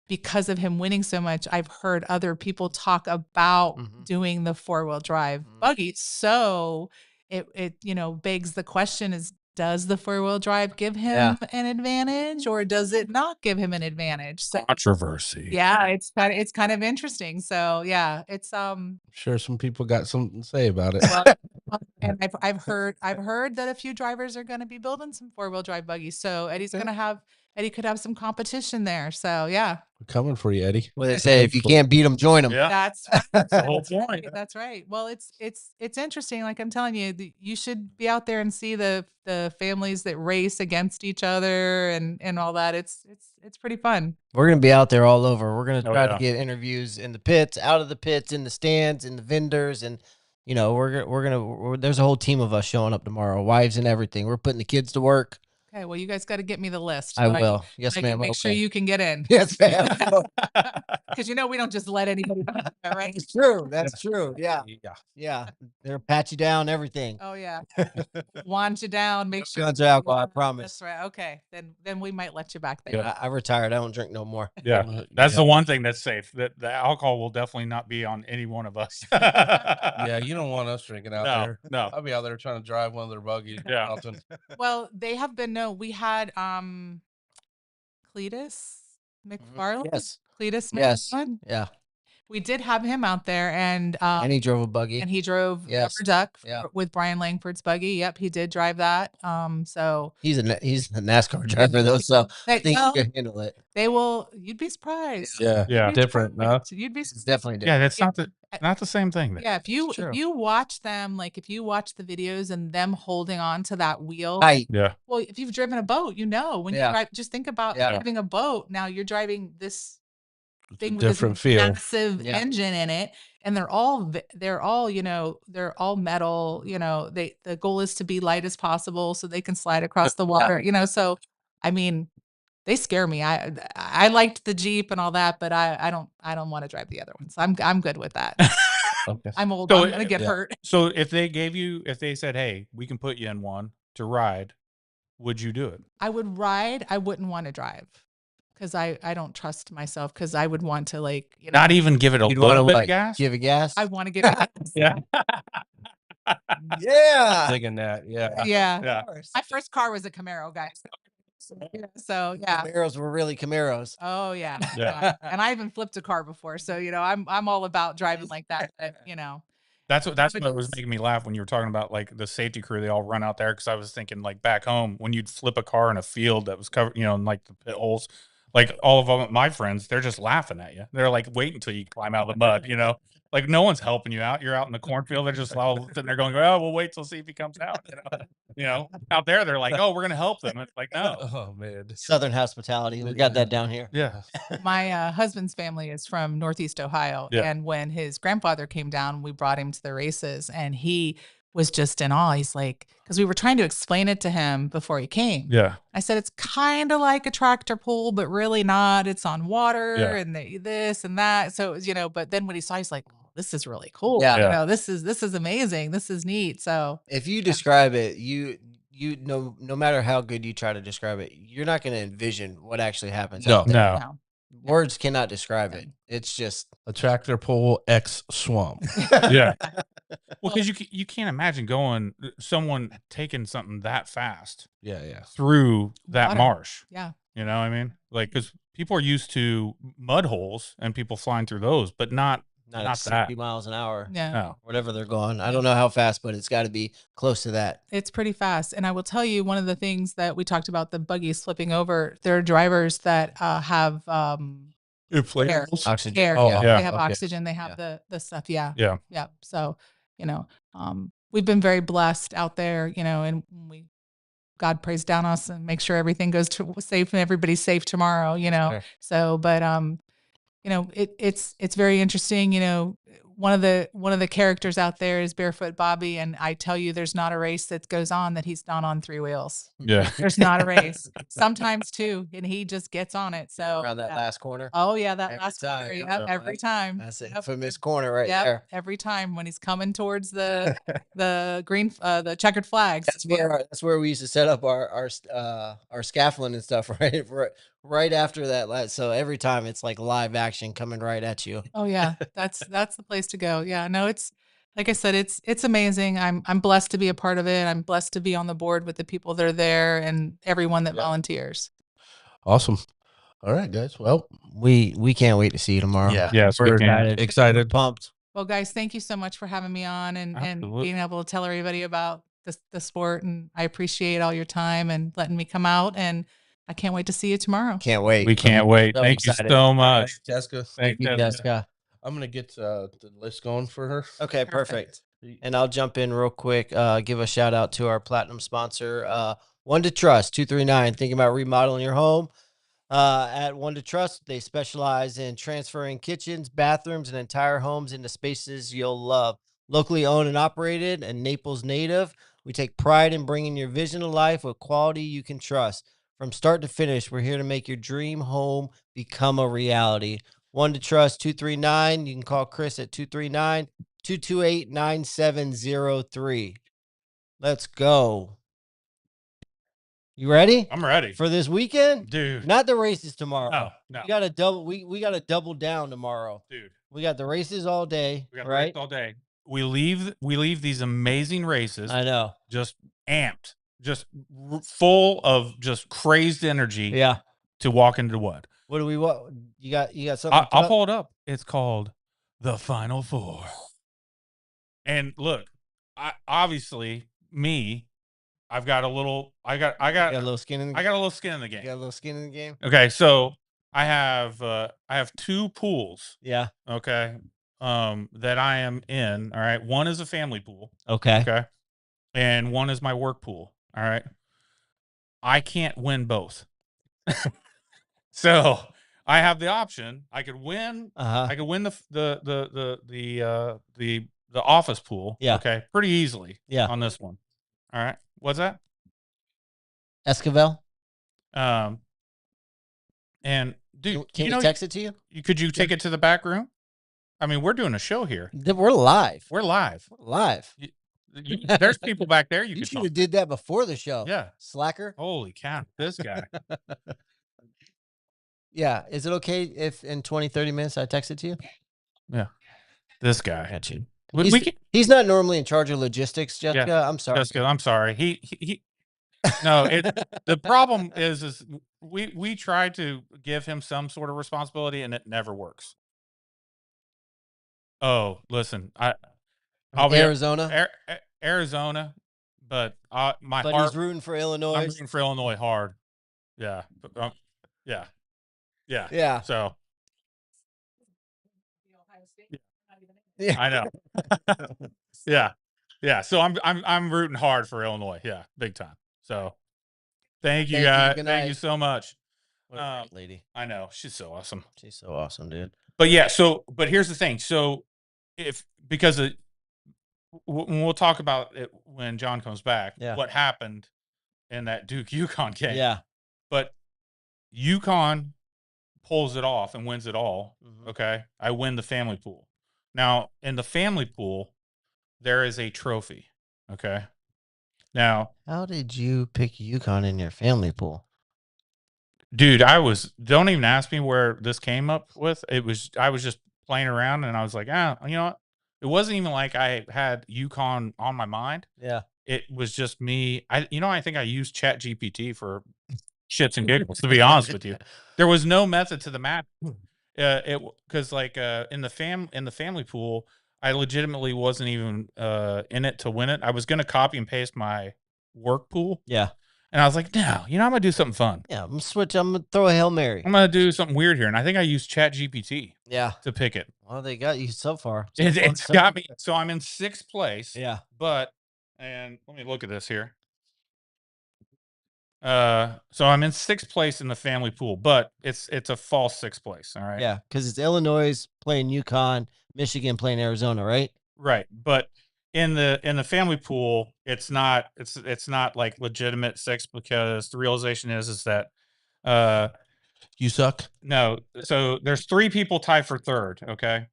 because of him winning so much, I've heard other people talk about doing the 4-wheel drive buggy. So it you know begs the question is, does the 4-wheel drive give him an advantage or does it not give him an advantage? So, controversy. Yeah, it's kind of interesting. So yeah, it's I'm sure some people got something to say about it. Well, and I've heard that a few drivers are going to be building some 4-wheel drive buggies. So Eddie could have some competition there. So yeah, We're coming for you, Eddie. Well, they say if you can't beat them, join them. Yeah. That's right. That's the whole That's right. point. That's right. Well, it's interesting. Like I'm telling you, you should be out there and see the families that race against each other and all that. It's pretty fun. We're gonna be out there all over. We're gonna Oh, try yeah. to get interviews in the pits, out of the pits, in the stands, in the vendors, and there's a whole team of us showing up tomorrow, wives and everything. We're putting the kids to work. Okay. Well, you guys got to get me the list. I so will. Yes, I ma'am. can make sure Okay. you can get in. Yes, ma'am. Because we don't just let anybody in there, right? It's true. That's true. Yeah. Yeah. Yeah. They'll pat you down, everything. Oh yeah. Wand you down. Make sure. Guns or alcohol, I promise. That's right. Okay. Then we might let you back there. Yeah. I retired. I don't drink no more. Yeah. That's the one thing that's safe. That the alcohol will definitely not be on any one of us. Yeah, you don't want us drinking out there. No. I'll be out there trying to drive one of their buggies. Yeah. Something. Well, they have been we had Cletus McFarland. Yes. Cletus Yes. McFarland. Yeah. We did have him out there and he drove a buggy. and he drove Yes. Rubber Duck Yeah. with Brian Langford's buggy. Yep, he did drive that. So He's a NASCAR driver though, so I think he can handle it. they will. You'd be surprised. Yeah. Yeah. You'd be Different, huh? surprised. You'd be It's definitely Yeah, different. that's not the same thing. Yeah, if you true. watch them, like if you watch the videos and them holding on to that wheel, Tight. Yeah. well, if you've driven a boat, when Yeah. you drive, just think about Yeah. driving a boat. Now you're driving this It's a thing with different this feel. massive Yeah. engine in it, and they're all they're all metal. The goal is to be light as possible so they can slide across the water. So I mean, they scare me. I liked the Jeep and all that, but I don't want to drive the other ones. I'm good with that. Okay. I'm old. So, I'm gonna get yeah. hurt. So if they said, hey, we can put you in one to ride, would you do it? I would ride. I wouldn't want to drive because I don't trust myself because I would want to Not even give it a You'd want little to bit of gas? give it gas. I want to get Yeah. Yeah. Thinking that. Yeah. yeah. Yeah. My first car was a Camaro, guys. So yeah. Camaros were really Camaros. Oh yeah. Yeah. And I even flipped a car before, so I'm all about driving like that. But, That's what was making me laugh when you were talking about like the safety crew. They all run out there because I was thinking like back home when you'd flip a car in a field that was covered, in like the pit holes. Like all of my friends, they're just laughing at you. They're like, wait until you climb out of the mud. Like no one's helping you out. You're out in the cornfield. They're just all sitting there going, "Oh, we'll wait till see if he comes out." Out there they're like, "Oh, we're gonna help them." It's like, no. Oh man. Southern hospitality. We got that down here. Yeah. my husband's family is from Northeast Ohio, Yeah. and when his grandfather came down, we brought him to the races, and he was just in awe. He's like, because we were trying to explain it to him before he came. Yeah. I said, it's kind of like a tractor pull, but really not. It's on water Yeah. and this and that. So, but then when he saw, he's like, oh, this is really cool. Yeah. Yeah. This is amazing. This is neat. So If you describe it, you no matter how good you try to describe it, you're not going to envision what actually happens. No. out there. No. Words cannot describe it. It's just A tractor pull X swamp. Yeah. Well, because you can't imagine someone taking something that fast Yeah, yeah. through that Water. marsh. Yeah. You know what I mean? Like, because people are used to mud holes and people flying through those, but not not Not at 60 that. miles an hour. Yeah. no. Whatever they're going. I don't know how fast, but it's got to be close to that. It's pretty fast. And I will tell you, one of the things that we talked about, the buggies flipping over, there are drivers that have Inflatables. Oxygen. air. Oh, Yeah. yeah. They have Okay. oxygen. They have the stuff. Yeah. Yeah. Yeah. So, we've been very blessed out there, and God prays down us and make sure everything goes to safe and everybody's safe tomorrow, Sure. So, but, it's very interesting. One of the characters out there is Barefoot Bobby. And I tell you, there's not a race that goes on that he's not on three wheels. Yeah. There's not a race. Sometimes two, and he just gets on it. So Around that yeah. last corner. Oh yeah, that Every last time, corner. yep. Yep, every time. That's it. Yep. Infamous corner right Yep, there. every time when he's coming towards the the checkered flags. That's where we used to set up our scaffolding and stuff right after that. So every time it's like live action coming right at you. Oh yeah, that's the place to go. Yeah, no, it's like I said, it's amazing. I'm blessed to be a part of it. I'm blessed to be on the board with the people that are there and everyone that Yeah. volunteers. Awesome. All right, guys. Well, We can't wait to see you tomorrow. yeah. Yes, we We're can. Excited. pumped. Well, guys, thank you so much for having me on and Absolutely. being able to tell everybody about the sport. And I appreciate all your time and letting me come out. And I can't wait to see you tomorrow. Can't wait. We can't wait. So Thank you excited. so much. Jessica. Thank you, Jessica. I'm gonna get the list going for her. Okay, perfect. And I'll jump in real quick. Give a shout out to our platinum sponsor, One to Trust 239. Thinking about remodeling your home? At One to Trust, they specialize in transferring kitchens, bathrooms, and entire homes into spaces you'll love. Locally owned and operated, and Naples native, we take pride in bringing your vision to life with quality you can trust. From start to finish, we're here to make your dream home become a reality. One to Trust 239. You can call Chris at 239-228-9703. Let's go. You ready? I'm ready. For this weekend? Dude. Not the races tomorrow. No. We got to double we got to double down tomorrow. Dude. We got the races all day, We got right? races all day. We leave these amazing races. I know. Just amped, just full of just crazed energy. Yeah. To walk into what? What do we want? You got something? I'll pull it up. It's called the Final Four. And look, I've got a little. I got a little skin in the game. I got a little skin in the game. You got a little skin in the game. Okay, so I have 2 pools. Yeah. Okay. That I am in. All right. One is a family pool. Okay. Okay. And one is my work pool. All right. I can't win both. So I have the option. I could win. I could win the office pool. Yeah. Okay. Pretty easily. Yeah. On this one. All right. What's that? Esquivel. And dude, can you text it to you? Could you take it to the back room? I mean, we're doing a show here. We're live. We're live. We're live. There's people back there. You should have did that before the show. Yeah. Slacker. Holy cow. This guy. Yeah. Is it okay if in 20, 30 minutes I text it to you? Yeah. This guy. I got you. He's not normally in charge of logistics, Jessica. Yeah. I'm sorry. Jessica, I'm sorry. He no, the problem is we try to give him some sort of responsibility and it never works. Oh, listen, I'll be Arizona. Arizona, but my but heart, he's rooting for Illinois. I'm rooting for Illinois hard. Yeah. Yeah. So yeah, I know. Yeah. So I'm rooting hard for Illinois. Yeah, big time. So thank you guys. Thank you so much. Lady. I know. She's so awesome. She's so awesome, dude. But yeah, but here's the thing. So because we'll talk about it when John comes back, what happened in that Duke UConn game. Yeah. But UConn pulls it off and wins it all. Mm-hmm. Okay. I win the family pool. Now, in the family pool, there is a trophy. Okay. Now, how did you pick UConn in your family pool? Dude, don't even ask me where this came up with. I was just playing around and I was like, you know what? It wasn't even like I had UConn on my mind. Yeah. It was just me. I think I used Chat GPT for shits and giggles, to be honest with you. There was no method to the math. Because in the family pool, I legitimately wasn't even in it to win it. I was going to copy and paste my work pool. Yeah. And I was like, no, I'm going to do something fun. Yeah, I'm going to throw a Hail Mary. I'm going to do something weird here. And I think I used Chat GPT to pick it. Well, they got you so far. It's got me. So I'm in 6th place. Yeah. And let me look at this here. So I'm in 6th place in the family pool, but it's a false 6th place. All right. Yeah. Because it's Illinois playing UConn, Michigan playing Arizona, right? Right. But in the family pool, it's not like legitimate 6 because the realization is that you suck. No. So there's 3 people tied for 3rd. Okay.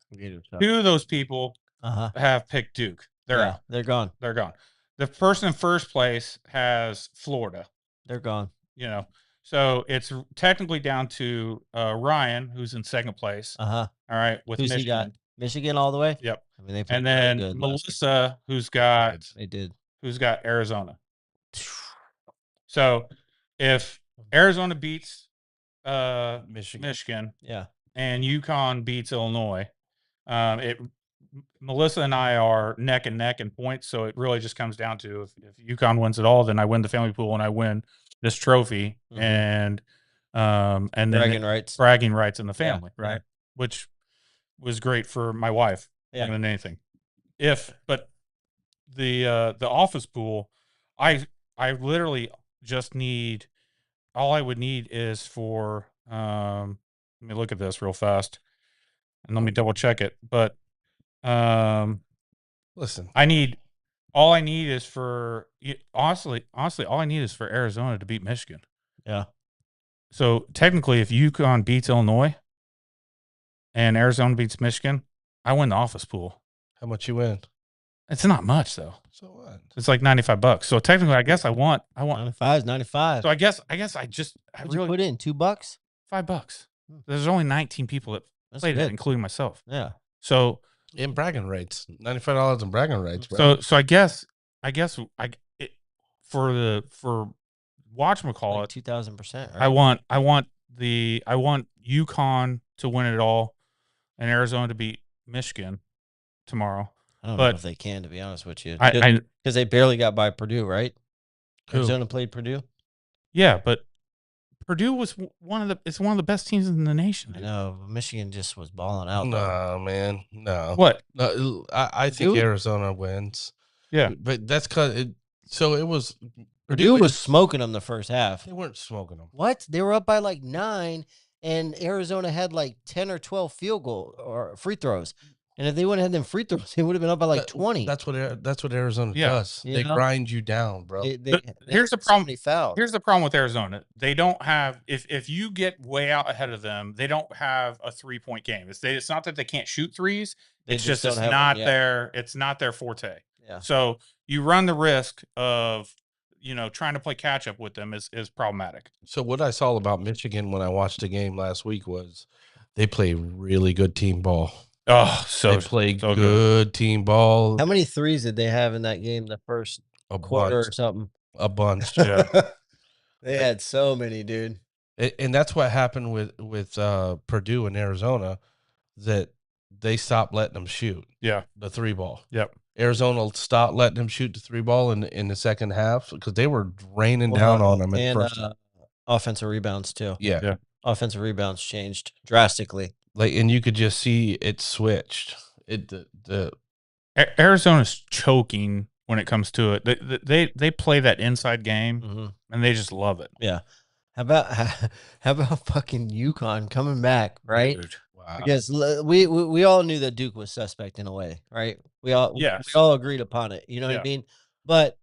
2 of those people have picked Duke. They're out. They're gone. They're gone. The person in 1st place has Florida. They're gone. So it's technically down to Ryan, who's in 2nd place. All right. With who's Michigan. He got? Michigan all the way. Yep. I mean, and then Melissa, who's got Arizona. So if Arizona beats Michigan, and UConn beats Illinois, Melissa and I are neck and neck in points. So it really just comes down to if UConn wins it all, then I win the family pool and I win this trophy and then bragging rights in the family, right? Which was great for my wife more than anything. But the office pool, I literally just need, all I would need is for let me look at this real fast and let me double check it. But listen, all I need is for honestly, all I need is for Arizona to beat Michigan. Yeah. So technically, if UConn beats Illinois and Arizona beats Michigan, I win the office pool. how much you win? It's not much though. So what? It's like $95. So technically, I guess I want 95 is 95. So I guess What'd you put in $2? $5. There's only 19 people that played it, including myself. Yeah. So in bragging rights, $95 in bragging rights, bro. So I guess for whatchamacallit, Like 2,000%. Right? I want UConn to win it all and Arizona to beat Michigan tomorrow. I don't know if they can, to be honest with you, because they barely got by Purdue, right? Who? Arizona played Purdue. Yeah, but Purdue was one of the best teams in the nation. I know. Michigan just was balling out. No, man. No. What? No, I think Arizona wins. Yeah. But that's because it was Purdue was smoking them the first half. They weren't smoking them. What? They were up by like 9, and Arizona had like 10 or 12 field goal or free throws. And if they wouldn't have had them free throws, they would have been up by like 20. That's what Arizona does. They grind you down, bro. Here's the problem. Here's the problem with Arizona. They don't have, if you get way out ahead of them, they don't have a 3-point game. It's not that they can't shoot threes. It's not their forte. Yeah. So you run the risk of, trying to play catch up with them is problematic. So what I saw about Michigan when I watched the game last week was they play really good team ball. Oh, they play good team ball. How many threes did they have in that game? The first quarter or something? A bunch. Yeah. They had so many, dude. And that's what happened with Purdue and Arizona, that they stopped letting them shoot. Yeah. The 3-ball. Yep. Arizona stopped letting them shoot the 3-ball in the second half because they were raining down on them at first. Offensive rebounds too. Yeah. Offensive rebounds changed drastically. And you could just see it switched. Arizona's choking when it comes to it. They play that inside game and they just love it. Yeah. How about fucking UConn coming back, right? Dude, wow. Because we all knew that Duke was suspect in a way, right? We all agreed upon it. You know what I mean? But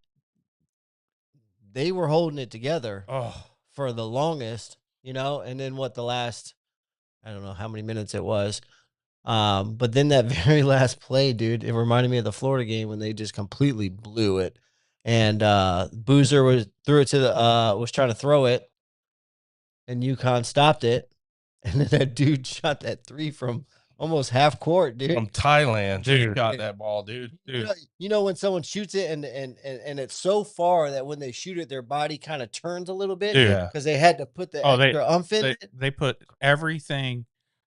they were holding it together for the longest, and then the last, I don't know how many minutes it was. But then that very last play, dude, it reminded me of the Florida game when they just completely blew it. And Boozer was trying to throw it, and UConn stopped it. And then that dude shot that 3 from almost half court, dude. From Thailand, dude, got that ball, dude. When someone shoots it and it's so far that when they shoot it, their body kind of turns a little bit, because they had to put the extra umph in it. They put everything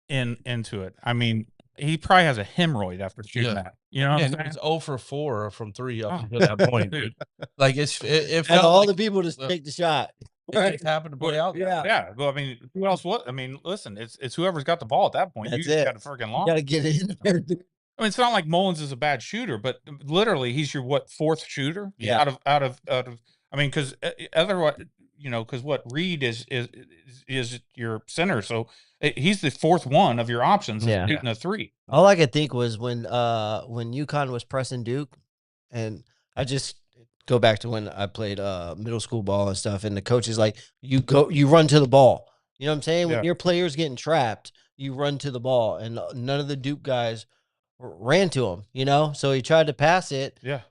into it. I mean, he probably has a hemorrhoid after shooting that. It's 0 for 4 from 3 up until that point, dude. Like it and all the people just take the shot. It just happened to play out. Yeah. Well, I mean, who else? I mean, listen, it's whoever's got the ball at that point. That's you got to freaking launch. You got to get it in there. I mean, it's not like Mullins is a bad shooter, but literally, he's your fourth shooter? Yeah. Out of. I mean, because otherwise, because what Reed is your center, so he's the fourth one of your options. Shooting a 3. All I could think was when UConn was pressing Duke, and I just go back to when I played middle school ball and stuff, and the coach is like, you run to the ball. You know what I'm saying? When your player's getting trapped, you run to the ball, and none of the Duke guys ran to him, so he tried to pass it. Yeah.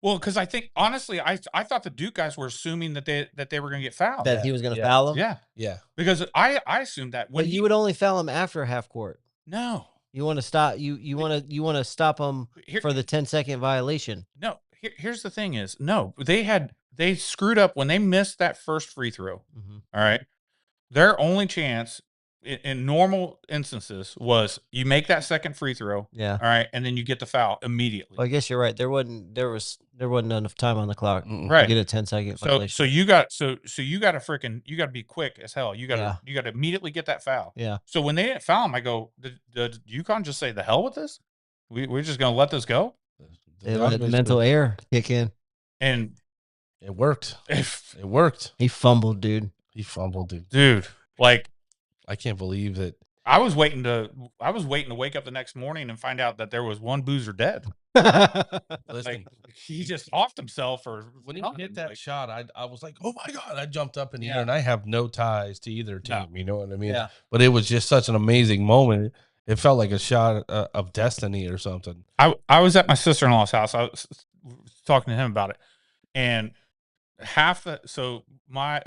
Well, because I think, honestly, I thought the Duke guys were assuming that they were going to get fouled. That he was going to foul him? Yeah. Yeah. Because I assumed that. But you would only foul him after half court. No. You want to stop you want to stop him for the 10-second violation. No. Here's the thing is, no, they screwed up when they missed that first free throw. Mm-hmm. All right. Their only chance in normal instances was you make that second free throw, Yeah. all right, and then you get the foul immediately. Well, I guess you're right. There wasn't enough time on the clock to Right. get a 10-second So violation. you got you got to be quick as hell. You got Yeah. to immediately get that foul. Yeah. So when they didn't foul him, I go, did UConn just say the hell with this? We're just gonna let this go? They let mental air kick in. And it worked. It worked. He fumbled, dude. Dude, like I can't believe that. I was waiting to wake up the next morning and find out that there was one boozer dead. Listen, Like he just offed himself, or when he hit that shot, I was like, oh my God, I jumped up in the Yeah. air, and I have no ties to either team. No. You know what I mean? Yeah. But it was just such an amazing moment. It felt like a shot of destiny or something. I was at my sister-in-law's house. I was talking to him about it, and my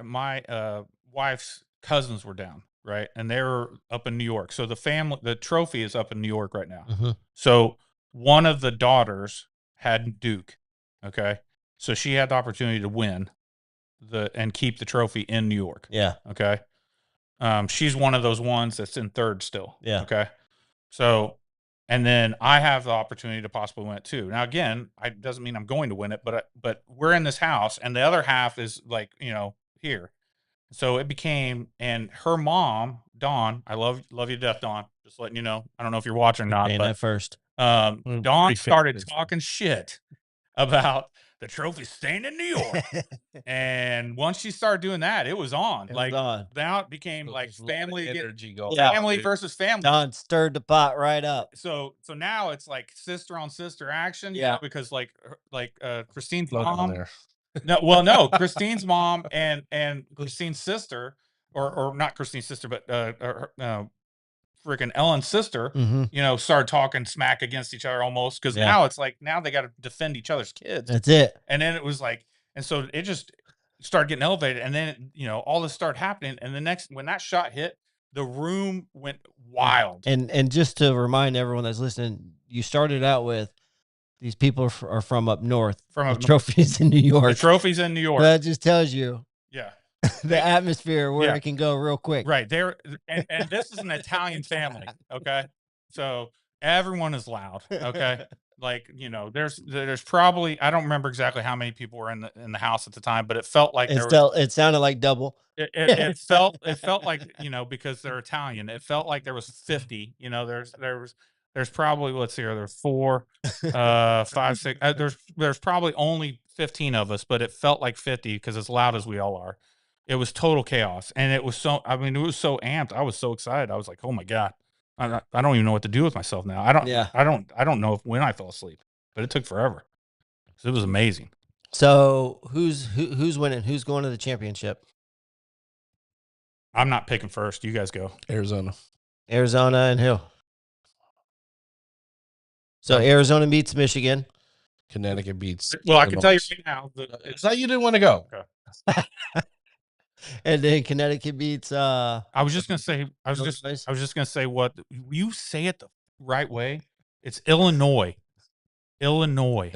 wife's cousins were down, right, and they were up in New York. So the trophy is up in New York right now. Mhm. So one of the daughters had Duke, okay, so she had the opportunity to win and keep the trophy in New York. Yeah. Okay, she's one of those ones that's in third still. Yeah. Okay, so. And then I have the opportunity to possibly win it too. Now, again, it doesn't mean I'm going to win it, but we're in this house, and the other half is like, here. So it became, and her mom, Dawn, I love you to death, Dawn. Just letting you know. I don't know if you're watching or not, Paying but that first. Dawn started talking shit about the trophy staying in New York. And once she started doing that, it was on. Now it became like family energy going. family versus family. Don stirred the pot right up. So now it's like sister on sister action, because like Christine's Float on mom. there. No, Christine's mom and Christine's sister, or not Christine's sister, but freaking Ellen's sister, started talking smack against each other almost, because now it's like now they got to defend each other's kids. That's it. And then it was like, and so it just started getting elevated, and then all this started happening, and when that shot hit, the room went wild. And just to remind everyone that's listening, you started out with these people are from up north. The trophies in New York. The trophies in New York. That just tells you. Yeah. The atmosphere where it can go real quick. Right. And this is an Italian family. Okay. So everyone is loud. Okay. Like, there's probably, I don't remember exactly how many people were in the house at the time, but it felt like it sounded like double. It felt like, because they're Italian, it felt like there was 50, there's probably, let's see, there's 4, 5, 6, there's probably only 15 of us, but it felt like 50 because as loud as we all are. It was total chaos. And it was so amped. I was so excited. I was like, oh my God, I don't even know what to do with myself now. I don't know when I fell asleep, but it took forever. So it was amazing. So who's winning? Who's going to the championship? I'm not picking first. You guys go. Arizona and who? So Arizona beats Michigan. Connecticut beats. Well, I can tell you right now. It's not you didn't want to go. Okay. And then Connecticut beats. I was just gonna say what you say it the right way. It's Illinois. Illinois.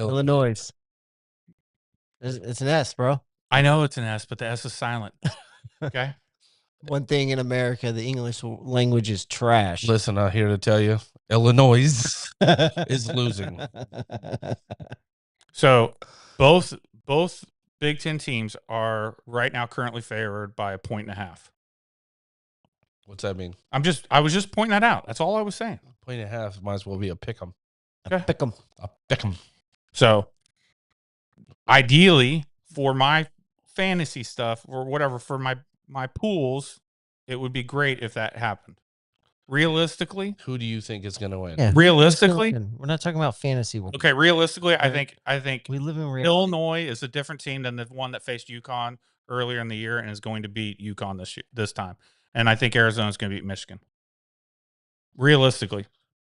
It's an S, bro. I know it's an S, but the S is silent. Okay. One thing in America, the English language is trash. Listen, I'm here to tell you, Illinois is losing. So both Big Ten teams are right now currently favored by 1.5. What's that mean? I was just pointing that out. That's all I was saying. 1.5 might as well be a pick 'em. Okay. A pick 'em. So ideally for my fantasy stuff or whatever, for my pools, it would be great if that happened. Realistically, who do you think is going to win? Yeah, realistically, we're not talking about fantasy. Okay, realistically, I think we live in reality. Illinois is a different team than the one that faced UConn earlier in the year and is going to beat UConn this time. And I think Arizona is going to beat Michigan. Realistically,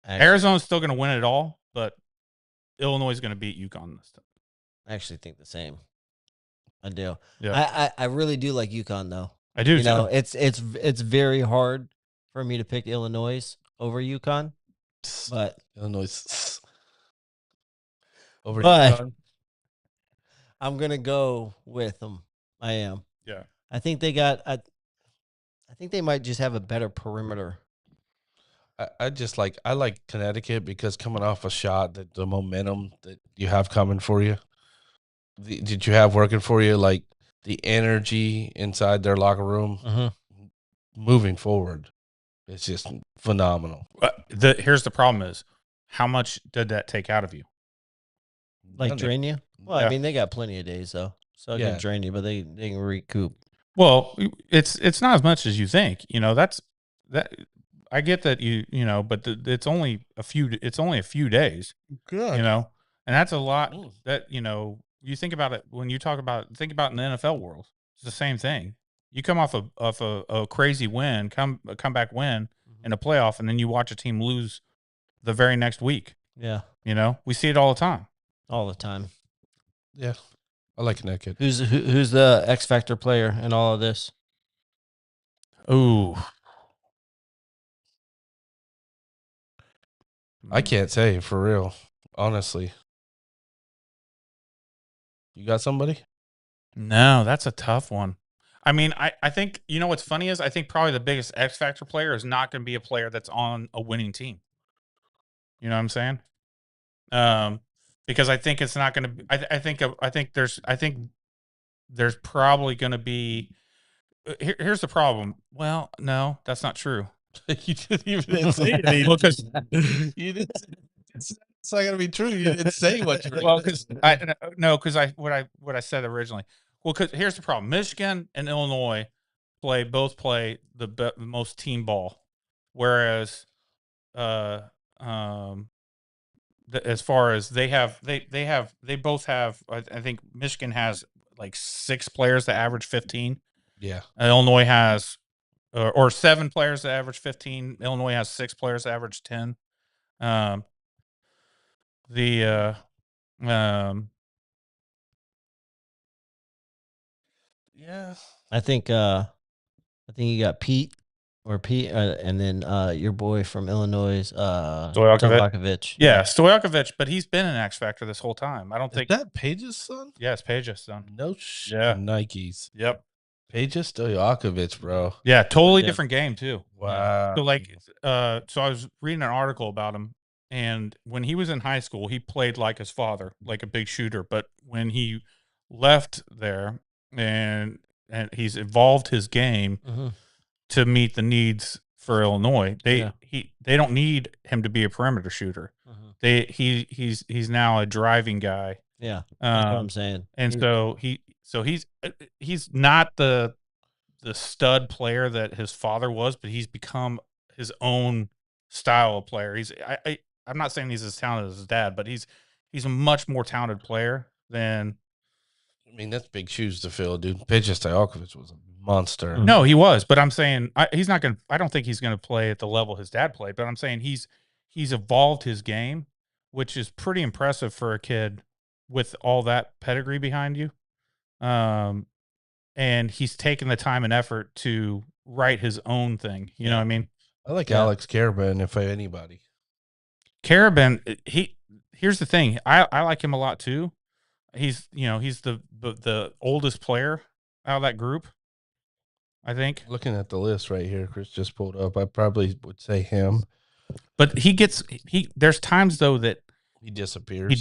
Arizona's still going to win it all, but Illinois is going to beat UConn this time. I actually think the same. I do. Yeah. I really do like UConn though. I do. It's very hard for me to pick Illinois over UConn, but Illinois over but UConn. I'm gonna go with them. I am. Yeah. I think they got. I think they might just have a better perimeter. I like Connecticut because coming off a shot, that the momentum that you have coming for you, did you have working for you, like the energy inside their locker room moving forward. It's just phenomenal. Here's the problem: is how much did that take out of you? Like drain you? Well, Yeah. I mean, they got plenty of days though, so it Yeah. can drain you, but they can recoup. Well, it's not as much as you think. You know, that. I get that you know, but it's only a few. It's only a few days. Good. You know, and that's a lot. That you know, you think about it when you think about in the NFL world. It's the same thing. You come off a crazy win, a comeback win in a playoff, and then you watch a team lose the very next week. Yeah, You know, we see it all the time. all the time. Yeah, I like Connecticut. Who's the X factor player in all of this? Ooh, I can't say for real, honestly. You got somebody? No, that's a tough one. I mean, I think, you know, what's funny is I think probably the biggest X factor player is not going to be a player that's on a winning team. You know what I'm saying? Because I think it's not going to. I think there's probably going to be. Here's the problem. Well, no, that's not true. You didn't even say anything. Well, because You didn't. It's not gonna be true. You didn't say what you were. well, because what I said originally. Well, because here's the problem: Michigan and Illinois both play the most team ball, whereas as far as they both have. I think Michigan has like 6 players that average 15. Yeah. Illinois has or 7 players that average 15. Illinois has 6 players that average 10. Yeah. I think you got Pete, and then your boy from Illinois, Stojakovic. Yeah, Stojakovic, but he's been an X factor this whole time. I don't Is think that Paige's son? Yeah, it's Page's son. No shit. Yeah. Nikes. Yep. Paige Stojakovic, bro. Yeah, totally Yeah. different game too. Wow. So like so I was reading an article about him, and when he was in high school, he played like his father, like a big shooter, but when he left there and he's evolved his game to meet the needs for Illinois. They don't need him to be a perimeter shooter. He's now a driving guy. Yeah, that's what I'm saying. And he's not the stud player that his father was, but he's become his own style of player. I'm not saying he's as talented as his dad, but he's a much more talented player than. I mean, that's big shoes to fill, dude. Paige Stojakovic was a monster. No, he was, but I'm saying he's not going to. I don't think he's going to play at the level his dad played. But I'm saying he's evolved his game, which is pretty impressive for a kid with all that pedigree behind you. And he's taken the time and effort to write his own thing. You know what I mean? I like Alex Carabin, if anybody. Carabin, here's the thing. I like him a lot too. He's the oldest player out of that group, I think. Looking at the list right here, Chris just pulled up. I probably would say him. But there's times though that he disappears.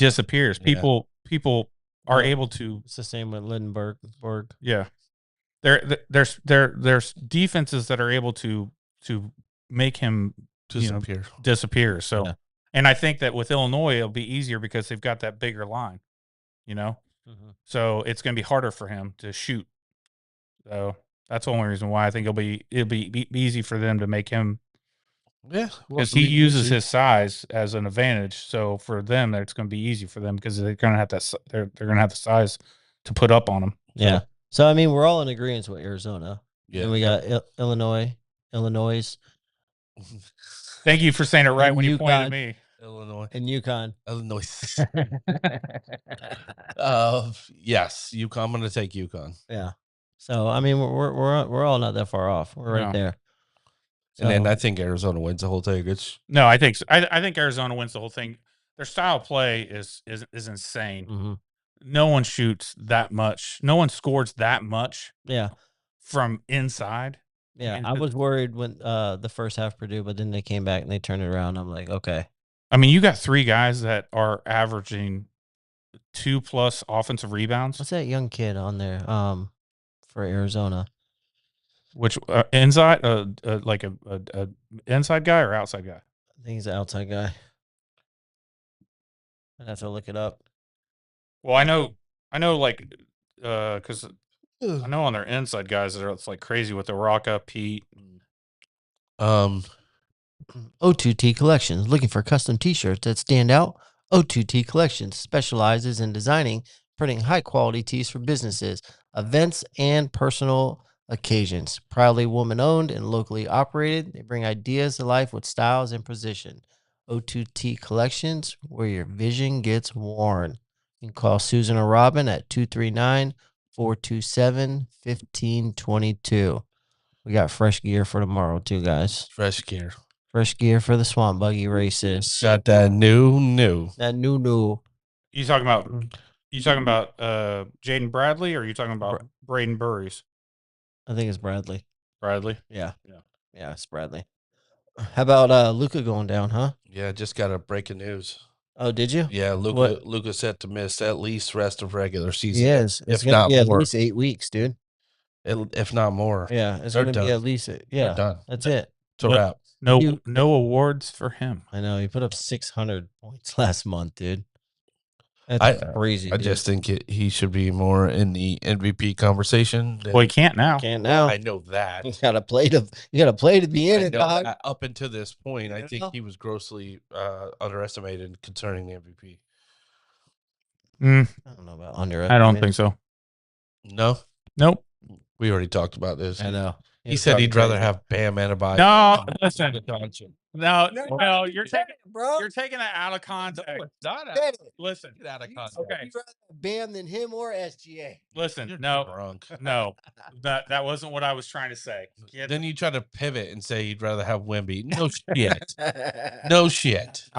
Yeah. People are able to. It's the same with Lindenberg. Yeah. There's defenses that are able to make him disappear. So, and I think that with Illinois, it'll be easier because they've got that bigger line, so it's going to be harder for him to shoot. So that's the only reason why I think it'll be easy for them to make him. Yeah, because he uses his size as an advantage. So for them, it's going to be easy for them because they're going to have that. They're going to have the size to put up on him. Yeah. So I mean, we're all in agreement with Arizona. Yeah. And we got Illinois. Thank you for saying it right And when you pointed at UConn. me. Illinois. And UConn. Illinois. Yes, UConn. I'm going to take UConn. Yeah. So I mean, we're all not that far off. We're right there. And then I think Arizona wins the whole thing. No, I think so. I think Arizona wins the whole thing. Their style of play is insane. Mm-hmm. No one shoots that much. No one scores that much. Yeah. From inside. Yeah, And I was worried when the first half Purdue, but then they came back and they turned it around. I'm like, okay. I mean, you got 3 guys that are averaging 2+ offensive rebounds. What's that young kid on there for Arizona? Which inside, like a inside guy or outside guy? I think he's an outside guy. I'd have to look it up. Well, I know, like, because I know on their inside guys that are it's like crazy with the Rocca, Pete. O2T Collections. Looking for custom t-shirts that stand out? O2T Collections specializes in designing, printing high-quality tees for businesses, events, and personal occasions. Proudly woman-owned and locally operated, they bring ideas to life with styles and precision. O2T Collections, where your vision gets worn. You can call Susan or Robin at 239-427-1522. We got fresh gear for tomorrow, too, guys. Fresh gear. Fresh gear for the Swamp Buggy races. Got that new. That new. You talking about Jaden Bradley, or are you talking about Braden Burries? I think it's Bradley. Bradley. Yeah, it's Bradley. How about Luca going down, huh? Yeah, just got a breaking news. Oh, did you? Yeah, Luca set to miss at least rest of regular season. Yes, it's if gonna not be at more. least 8 weeks, dude. If not more. Yeah, it's They're gonna be done. at least They're done. That's it. It's a wrap. No awards for him. I know he put up 600 points last month, dude. That's crazy. I just think he should be more in the MVP conversation. Well, he can't now. Can't now. I know that. You gotta play to be in it, dog. Up until this point, I think he was grossly underestimated concerning the MVP. I don't know about underestimated. I don't think so. No? Nope. We already talked about this. I know. He said he'd rather have Bam Adebayo. No, listen. No, you're taking bro. You're taking that out of context. Listen. Get out of context. Okay. You'd rather have Bam than him or SGA. Listen. You're No. drunk. No. That wasn't what I was trying to say. Then you try to pivot and say you'd rather have Wemby. No shit. No shit.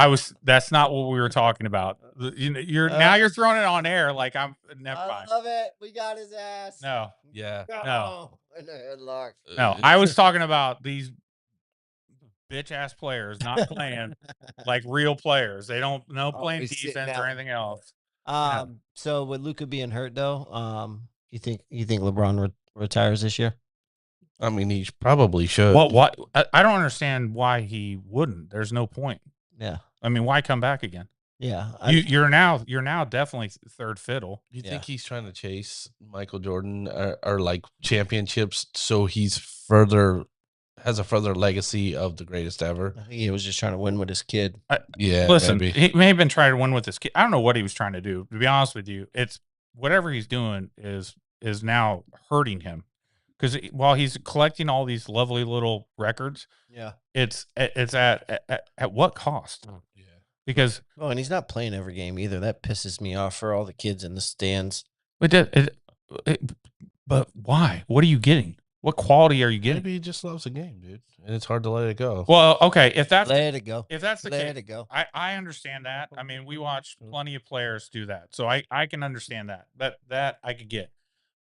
That's not what we were talking about. Now you're throwing it on air like I'm never mind. I love it. We got his ass. No. Yeah. No. In a headlock. No. I was talking about these bitch ass players not playing like real players. They don't playing defense or anything else. So with Luka being hurt though, you think LeBron retires this year? I mean, he probably should. Well, what? I don't understand why he wouldn't. There's no point. Yeah. I mean, why come back again? Yeah. You're now definitely third fiddle. You think he's trying to chase Michael Jordan or like championships so he's has a further legacy of the greatest ever? I think he was just trying to win with his kid. Listen, maybe. he may have been trying to win with his kid. I don't know what he was trying to do. To be honest with you, it's whatever he's doing is now hurting him. Because while he's collecting all these lovely little records, it's at what cost? Yeah. Because and he's not playing every game either. That pisses me off for all the kids in the stands. but why? What are you getting? What quality are you getting? Maybe he just loves the game, dude, and it's hard to let it go. Well, okay, if that's let it go. If that's the case, let it go. I understand that. I mean, we watch plenty of players do that, so I can understand that. That I could get,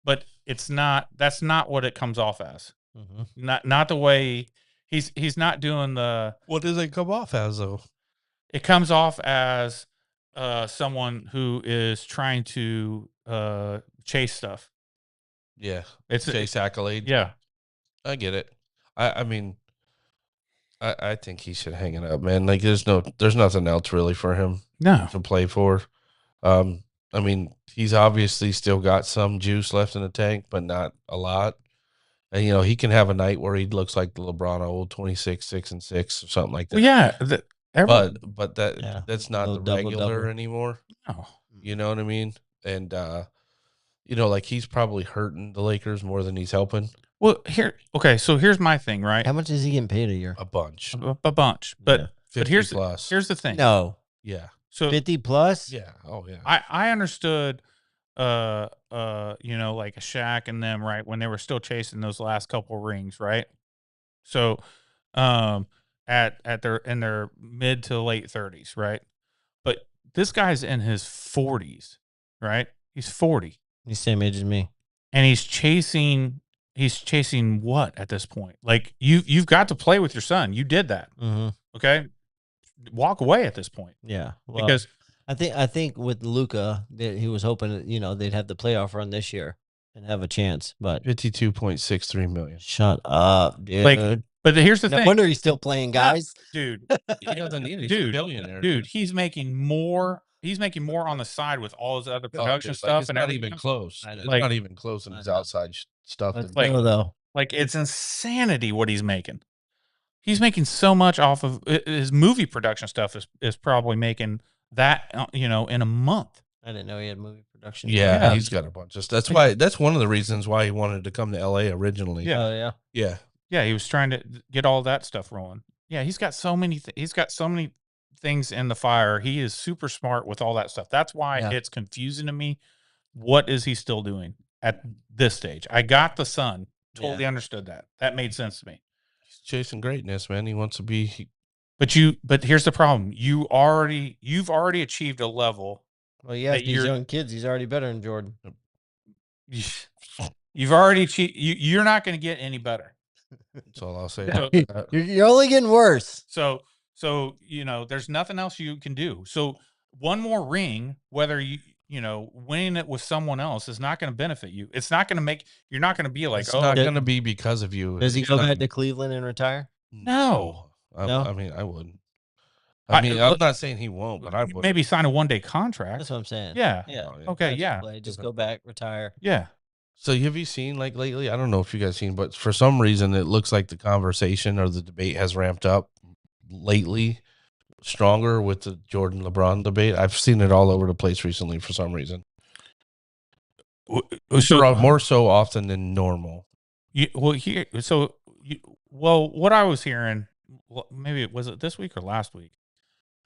but it's not. That's not what it comes off as. Mm-hmm. Not the way he's not doing the. What does it come off as though? It comes off as someone who is trying to chase stuff. Yeah, It's chase accolade. Yeah, I get it. I mean, I think he should hang it up, man. Like, there's nothing else really for him to play for. I mean, he's obviously still got some juice left in the tank, but not a lot. And he can have a night where he looks like the LeBron old 26, 6 and 6 or something like that. Well, yeah. But that's not the regular anymore. No. You know what I mean? And like he's probably hurting the Lakers more than he's helping. Well, so here's my thing, right? How much is he getting paid a year? A bunch. A bunch. But 50 here's plus. Here's the thing. No. Yeah. So 50 plus? Yeah. Oh yeah. I understood like a Shaq and them, right, when they were still chasing those last couple rings, right? So at their mid to late 30s, right? But this guy's in his 40s, right? He's 40. He's the same age as me. And he's chasing he's chasing what at this point? Like you've got to play with your son. You did that. Okay, walk away at this point. Yeah, well, because I think with Luka, he was hoping that, they'd have the playoff run this year and have a chance. But 52.63 million. Shut up, dude. But here's the No thing. wonder he's still playing, guys. Dude, He doesn't need it. He's a dude, billionaire. dude, he's making more. He's making more on the side with all his other production stuff, it's and not even close. I know. It's not even close in his outside stuff. Let's like- go, though. Like it's insanity what he's making. He's making so much off of his movie production stuff. Is probably making that in a month. I didn't know he had movie production. Yeah, he's got a bunch of stuff. That's one of the reasons why he wanted to come to LA originally. Yeah. Oh yeah. Yeah. Yeah, he was trying to get all that stuff rolling. Yeah, he's got so many. He's got so many things in the fire. He is super smart with all that stuff. That's why it's confusing to me. What is he still doing at this stage? I got the son. Totally understood that. That made sense to me. He's chasing greatness, man. He wants to be. But here's the problem. You've already achieved a level. Well, yeah, these young kids, he's already better than Jordan. You've already achieved. You're not going to get any better. That's all I'll say. You're only getting worse. So there's nothing else you can do. So one more ring, whether winning it with someone else is not going to benefit you. It's not going to make. You're not going to be like, it's not going to be because of you. Does he go back to Cleveland and retire? No. I mean, I wouldn't. I'm not saying he won't, but I would. Maybe sign a one-day contract. That's what I'm saying. Yeah. Yeah. Okay. Yeah. Just go back, retire. Yeah. So have you seen lately? I don't know if you guys seen, but for some reason it looks like the conversation or the debate has ramped up lately, stronger with the Jordan LeBron debate. I've seen it all over the place recently for some reason. So more so often than normal. What I was hearing, maybe was it this week or last week?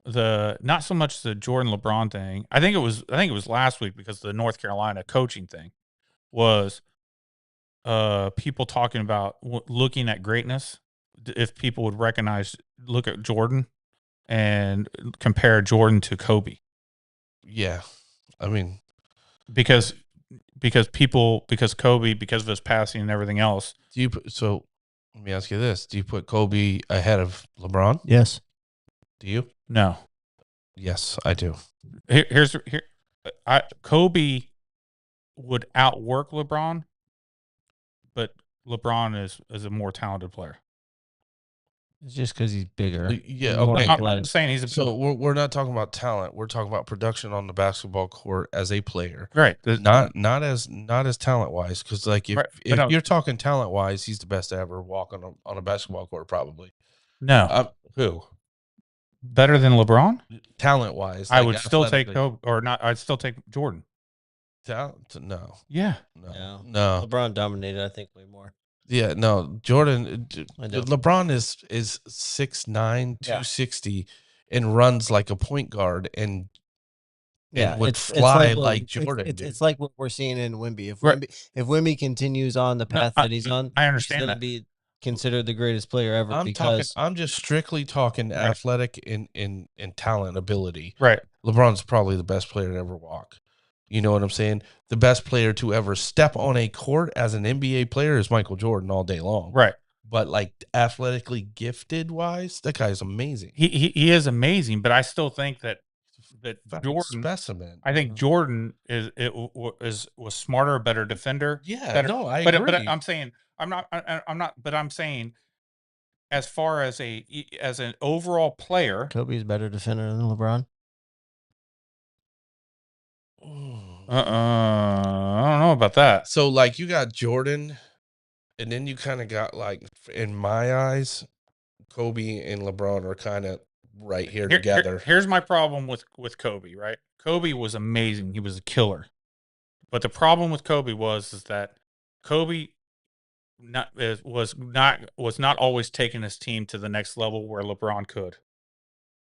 Not so much the Jordan LeBron thing. I think it was last week because the North Carolina coaching thing was people talking about looking at greatness. If people would look at Jordan and compare Jordan to Kobe. Yeah. I mean, because Kobe, because of his passing and everything else. So let me ask you this. Do you put Kobe ahead of LeBron? Yes. Do you? No. Yes, I do. Kobe would outwork LeBron, but LeBron is a more talented player. It's just because he's bigger. Yeah, okay. I'm saying he's so we're not talking about talent. We're talking about production on the basketball court as a player, right? Not as talent wise, because if you're talking talent wise, he's the best to ever walk on a basketball court, probably. No, who better than LeBron? Talent wise, I would still take Kobe, or not. I'd still take Jordan. Talent? No. Yeah. No. LeBron dominated, I think, way more. Yeah, no. Jordan, LeBron is 6'9", 260, and runs like a point guard, and would fly like Jordan. It's like what we're seeing in Wemby. If Wemby continues on the path that he's on, I understand he's that. Be considered the greatest player ever. I'm just strictly talking athletic and talent ability. Right. LeBron's probably the best player to ever walk. You know what I'm saying? The best player to ever step on a court as an NBA player is Michael Jordan all day long. Right. But like athletically gifted wise, that guy's amazing. He is amazing, but I still think that Jordan specimen. I think Jordan was smarter, a better defender. Yeah, better, no, I agree. But I'm saying but I'm saying as far as an overall player, Kobe's a better defender than LeBron. I don't know about that. So like you got Jordan, and then you kind of got like, in my eyes, Kobe and LeBron are kind of right here together. Here's my problem with Kobe, right? Kobe was amazing. He was a killer. But the problem with Kobe was that Kobe was not always taking his team to the next level where LeBron could.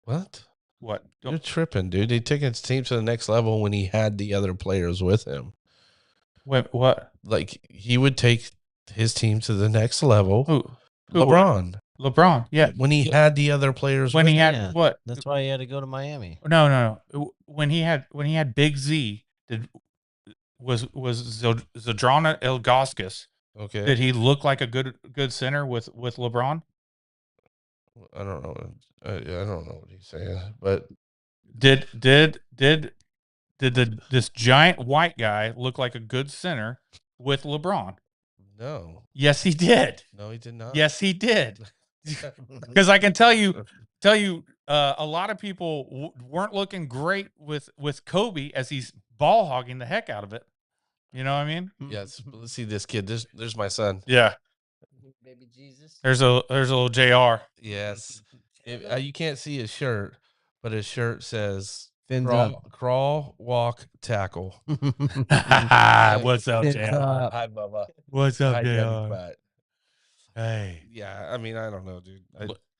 What? What? You're tripping, dude. He took his team to the next level when he had the other players with him. What? Like, he would take his team to the next level. Who? LeBron. LeBron, yeah. When he had the other players when with he had him. what? That's why he had to go to Miami. No. When he had Big Z, was Zdrana Ilgauskas Okay. Did he look like a good center with LeBron? I don't know. I don't know what he's saying, but Did this giant white guy look like a good center with LeBron? no. Yes, he did. No, he did not. Yes, he did. Because I can tell you, a lot of people weren't looking great with Kobe as he's ball hogging the heck out of it. You know what I mean? Yes. Let's see this kid. There's my son. Yeah. Baby Jesus. There's a little JR. Yes. You can't see his shirt, but his shirt says Fins crawl, walk, tackle. What's up, Fins JR? up. Hi, Bubba. What's up, Hi, Debbie JR? Butt. Hey. Yeah, I mean, I don't know, dude.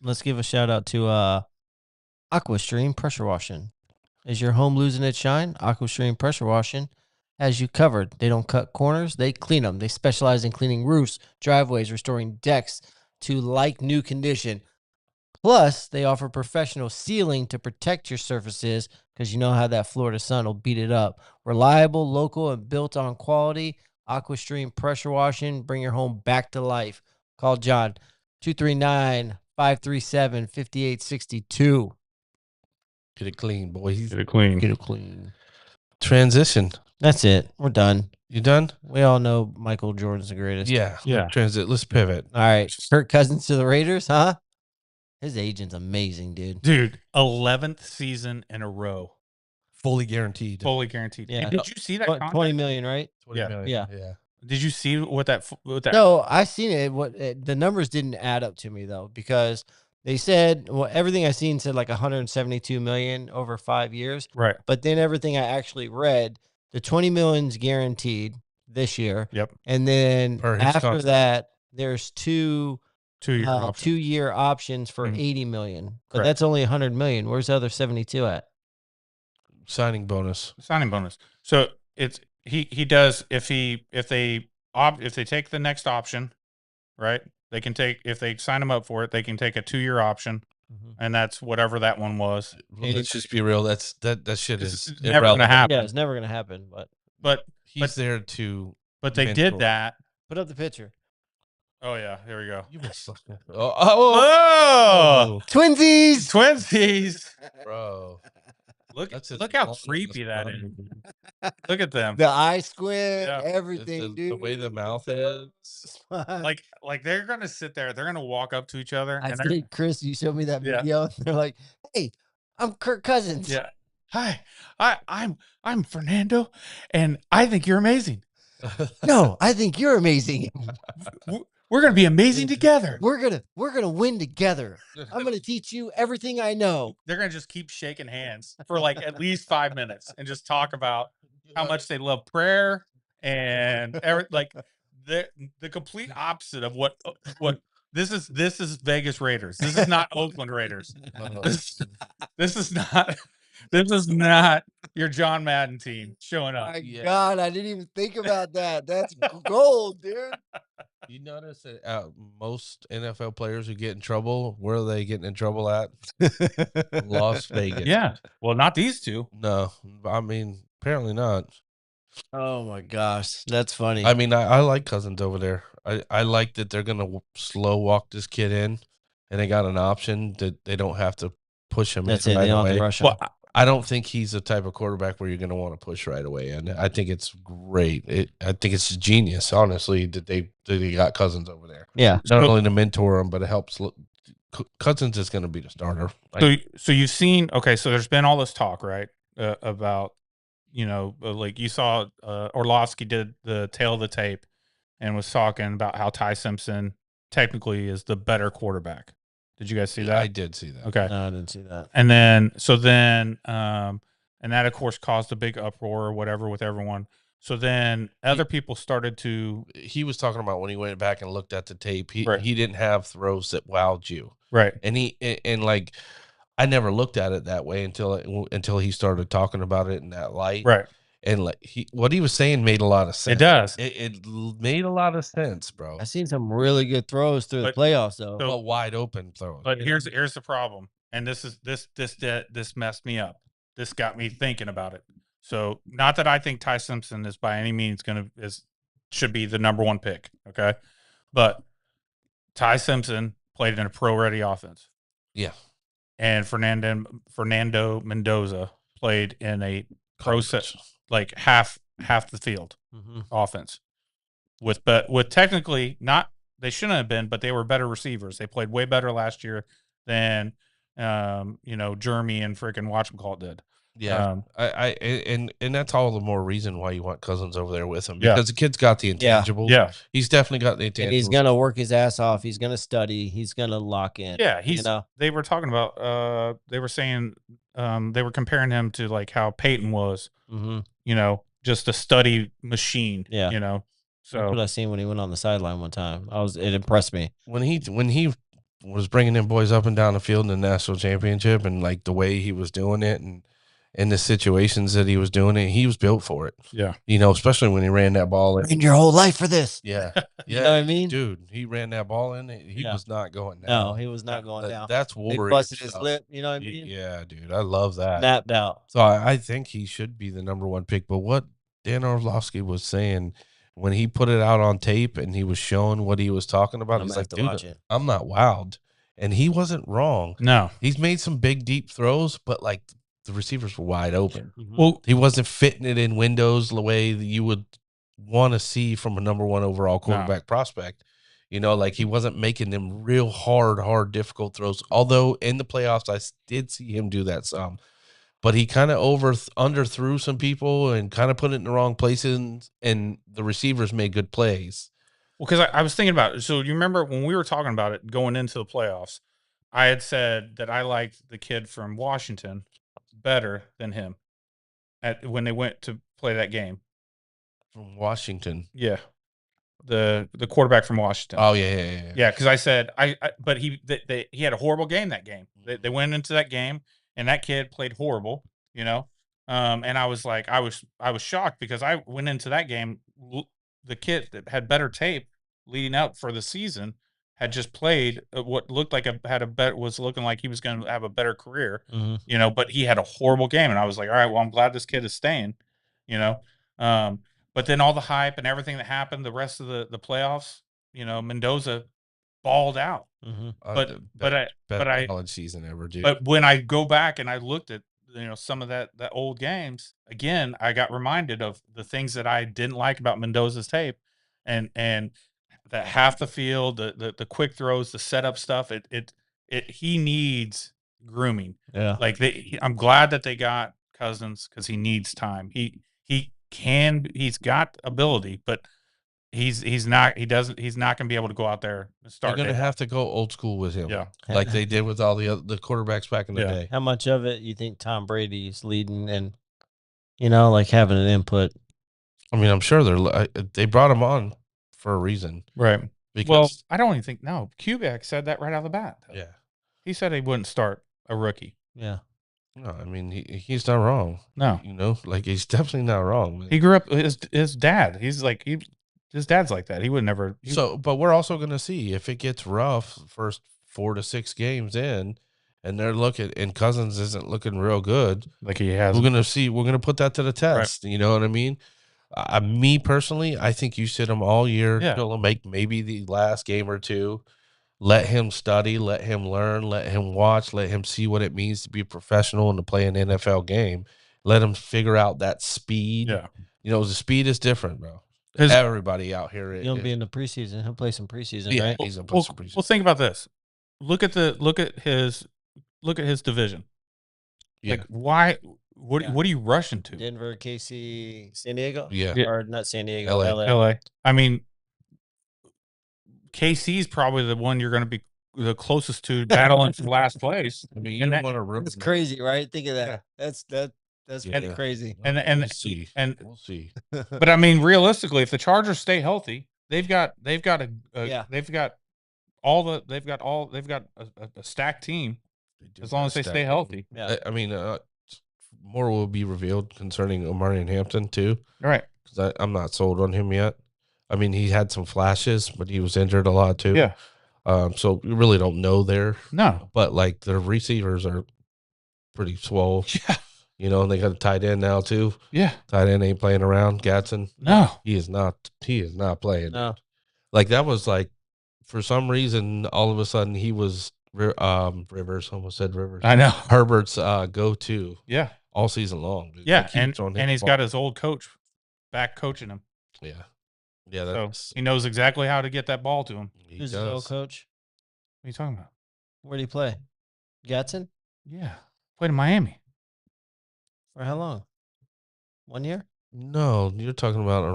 Let's give a shout out to AquaStream Pressure Washing. Is your home losing its shine? AquaStream Pressure Washing has you covered. They don't cut corners, they clean them. They specialize in cleaning roofs, driveways, restoring decks to like new condition. Plus, they offer professional sealing to protect your surfaces because you know how that Florida sun will beat it up. Reliable, local, and built on quality. AquaStream Pressure Washing. Bring your home back to life. Call John 239-537-5862. Get it clean, boys. Get it clean. Get it clean. Transition. That's it. We're done. You done? We all know Michael Jordan's the greatest. Yeah. Yeah. Transit. Let's pivot. All right. Kirk Cousins to the Raiders, huh? His agent's amazing, dude. Dude, 11th season in a row. Fully guaranteed. Fully guaranteed. Yeah. And did you see that What, contract? 20 million, right? 20 Yeah. million. Yeah. Yeah. Did you see what that No, I seen it. The numbers didn't add up to me though, because they said, well, everything I seen said like 172 million over 5 years. right. But then everything I actually read, the 20 million's guaranteed this year. Yep. And then Per his after contract. that, there's 2 2-year option. 2-year options for Mhm. 80 million. But Correct. that's only 100 million. Where's the other 72 at? Signing bonus. Signing bonus. So it's he does if they take the next option, right? They can take, if they sign him up for it, they can take a 2-year option, and that's whatever that one was. Let's just be real. That shit It's is never going to irrelevant. happen. Yeah, it's never gonna happen. But He's there to. but they mentor. did that. Put up the picture. Oh yeah, here we go. You been sucking. Oh, Twinsies. twinsies! Bro. Look That's just look how long creepy as that fuck. is. Look at them. The eye squint, Yeah. everything, dude. The way the mouth is. Like they're gonna sit there. They're gonna walk up to each other. I and they're, think Chris, you showed me that Yeah. video. They're like, "Hey, I'm Kirk Cousins." yeah. Hi, I'm Fernando, and I think you're amazing. No, I think you're amazing. We're gonna be amazing together. We're gonna win together. I'm gonna teach you everything I know. They're gonna just keep shaking hands for like at least 5 minutes and just talk about how much they love prayer and like the complete opposite of what this is Vegas Raiders. This is not Oakland Raiders. This is not your John Madden team showing up. My Yeah. God, I didn't even think about that. That's gold, dude. You notice that most NFL players who get in trouble, where are they getting in trouble at? Las Vegas. Yeah. Well, not these two. No, I mean, apparently not. Oh my gosh, that's funny. I mean, I like Cousins over there. I like that they're going to slow walk this kid in, and they got an option that they don't have to push him That's in it. right They don't have away. to rush Well, him. I don't think he's the type of quarterback where you're going to want to push right away, and I think it's great. I think it's genius, honestly, that they got Cousins over there. Yeah. Not only to mentor him, but it helps. Cousins is going to be the starter. So you've seen, okay, so there's been all this talk, right, about, like you saw Orlovsky did the tail of the tape and was talking about how Ty Simpson technically is the better quarterback. Did you guys see that? I did see that. Okay. No, I didn't see that. And then, and that of course caused a big uproar or whatever with everyone. So then other people started to, He was talking about when he went back and looked at the tape. Right. He didn't have throws that wowed you, right. and like I never looked at it that way until he started talking about it in that light. Right. And like what he was saying made a lot of sense. It does. It made a lot of sense, bro. I've seen some really good throws through the But- playoffs, though. so- But wide open throws. But here's the problem. And this messed me up. This got me thinking about it. So not that I think Ty Simpson is by any means is should be the number 1 pick. Okay, but Ty Simpson played in a pro-ready offense. Yeah. And Fernando Mendoza played in a pro set, like half the field offense with technically not, they shouldn't have been, but they were better receivers. They played way better last year than Jeremy and freaking whatchamacallit did. Yeah, and that's all the more reason why you want Cousins over there with him, because the kid's got the intangibles. Yeah, he's definitely got the intangibles. And he's gonna work his ass off. He's gonna study. He's gonna lock in. Yeah, They were talking about. They were saying. They were comparing him to like how Peyton was. Just a study machine. Yeah. So that's what I seen when he went on the sideline one time. It impressed me when he was bringing them boys up and down the field in the national championship, and like the way he was doing it, and in the situations that he was doing it, he was built for it. Yeah. Especially when he ran that ball in. Trained your whole life for this. Yeah. You know what I mean? Dude, he ran that ball in. He was not going down. No, he was not going down. That's They Warrior busted his stuff. lip. You know what I mean? Yeah, dude. I love that. Snapped out. So I think he should be the number 1 pick. But what Dan Orlovsky was saying when he put it out on tape and he was showing what he was talking about, he's like, dude, I'm not wowed. And he wasn't wrong. No. He's made some big, deep throws, but like the receivers were wide open. Well, he wasn't fitting it in windows the way that you would want to see from a number 1 overall quarterback prospect. Like he wasn't making them real hard, difficult throws. Although in the playoffs, I did see him do that some. But he kind of underthrew some people and kind of put it in the wrong places, and the receivers made good plays. Well, because I was thinking about it. So you remember when we were talking about it going into the playoffs, I had said that I liked the kid from Washington better than him when they went to play that game. From Washington? Yeah. The quarterback from Washington. Oh, yeah. Yeah, because I said, but he had a horrible game that game. They went into that game, and that kid played horrible, and I was like, I was shocked because I went into that game, the kid that had better tape leading up for the season had just played what looked like was looking like he was going to have a better career, but he had a horrible game, and I was like, all right, well, I'm glad this kid is staying, but then all the hype and everything that happened, the rest of the playoffs, Mendoza balled out. But I college season ever, dude. But when I go back and I looked at some of that old games again, I got reminded of the things that I didn't like about Mendoza's tape, and that half the field, the quick throws, the setup stuff. He needs grooming. Yeah, like I'm glad that they got Cousins because he needs time. He's got ability, but he's not going to be able to go out there and start. You're going to have to go old school with him, yeah, like they did with all the quarterbacks back in the day. How much of it you think Tom Brady's leading and like having an input? I mean, I'm sure they brought him on for a reason, right? Because I don't even think Kubiak said that right out of the bat. Yeah, he said he wouldn't start a rookie. Yeah. No, I mean he's not wrong. No, like he's definitely not wrong. Man. He grew up his dad. He's like his dad's like that. He would never. But we're also going to see if it gets rough first 4 to 6 games in, and they're looking, and Cousins isn't looking real good. Like he has. We're going to put that to the test. Right. You know what I mean? Me personally, I think you sit him all year. Yeah. He'll make maybe the last game or two. Let him study, let him learn, let him watch, let him see what it means to be a professional and to play an NFL game. Let him figure out that speed. Yeah. The speed is different, bro. Everybody out here. He'll be in the preseason. He'll play some preseason, yeah, right? He's gonna play some preseason. Well, think about this. Look at his division. Yeah. Like why? What are you rushing to? Denver, KC, San Diego. Yeah. Or not San Diego. LA. I mean, KC is probably the one you're going to be the closest to battling for last place. I mean, you don't want to rip. It's crazy, right? Think of that. Yeah. That's pretty crazy. And we'll see. We'll see. But I mean, realistically, if the Chargers stay healthy, they've got a stacked team as long as they stay healthy. Yeah. I mean, more will be revealed concerning Omarion Hampton too. Right. Because I'm not sold on him yet. I mean, he had some flashes, but he was injured a lot too. Yeah. So we really don't know there. No. But like the receivers are pretty swole. Yeah. You know, and they got a tight end now too. Yeah. Tight end ain't playing around. Gatson. No. He is not playing. No. Like that was like, for some reason, all of a sudden he was Rivers. Almost said Rivers. I know. Herbert's go-to. Yeah. All season long. Dude. Yeah, and he's got his old coach back coaching him. Yeah. Yeah, so he knows exactly how to get that ball to him. Who's his old coach? What are you talking about? Where did he play? Gatson? Yeah. Played in Miami. For how long? 1 year? No, you're talking about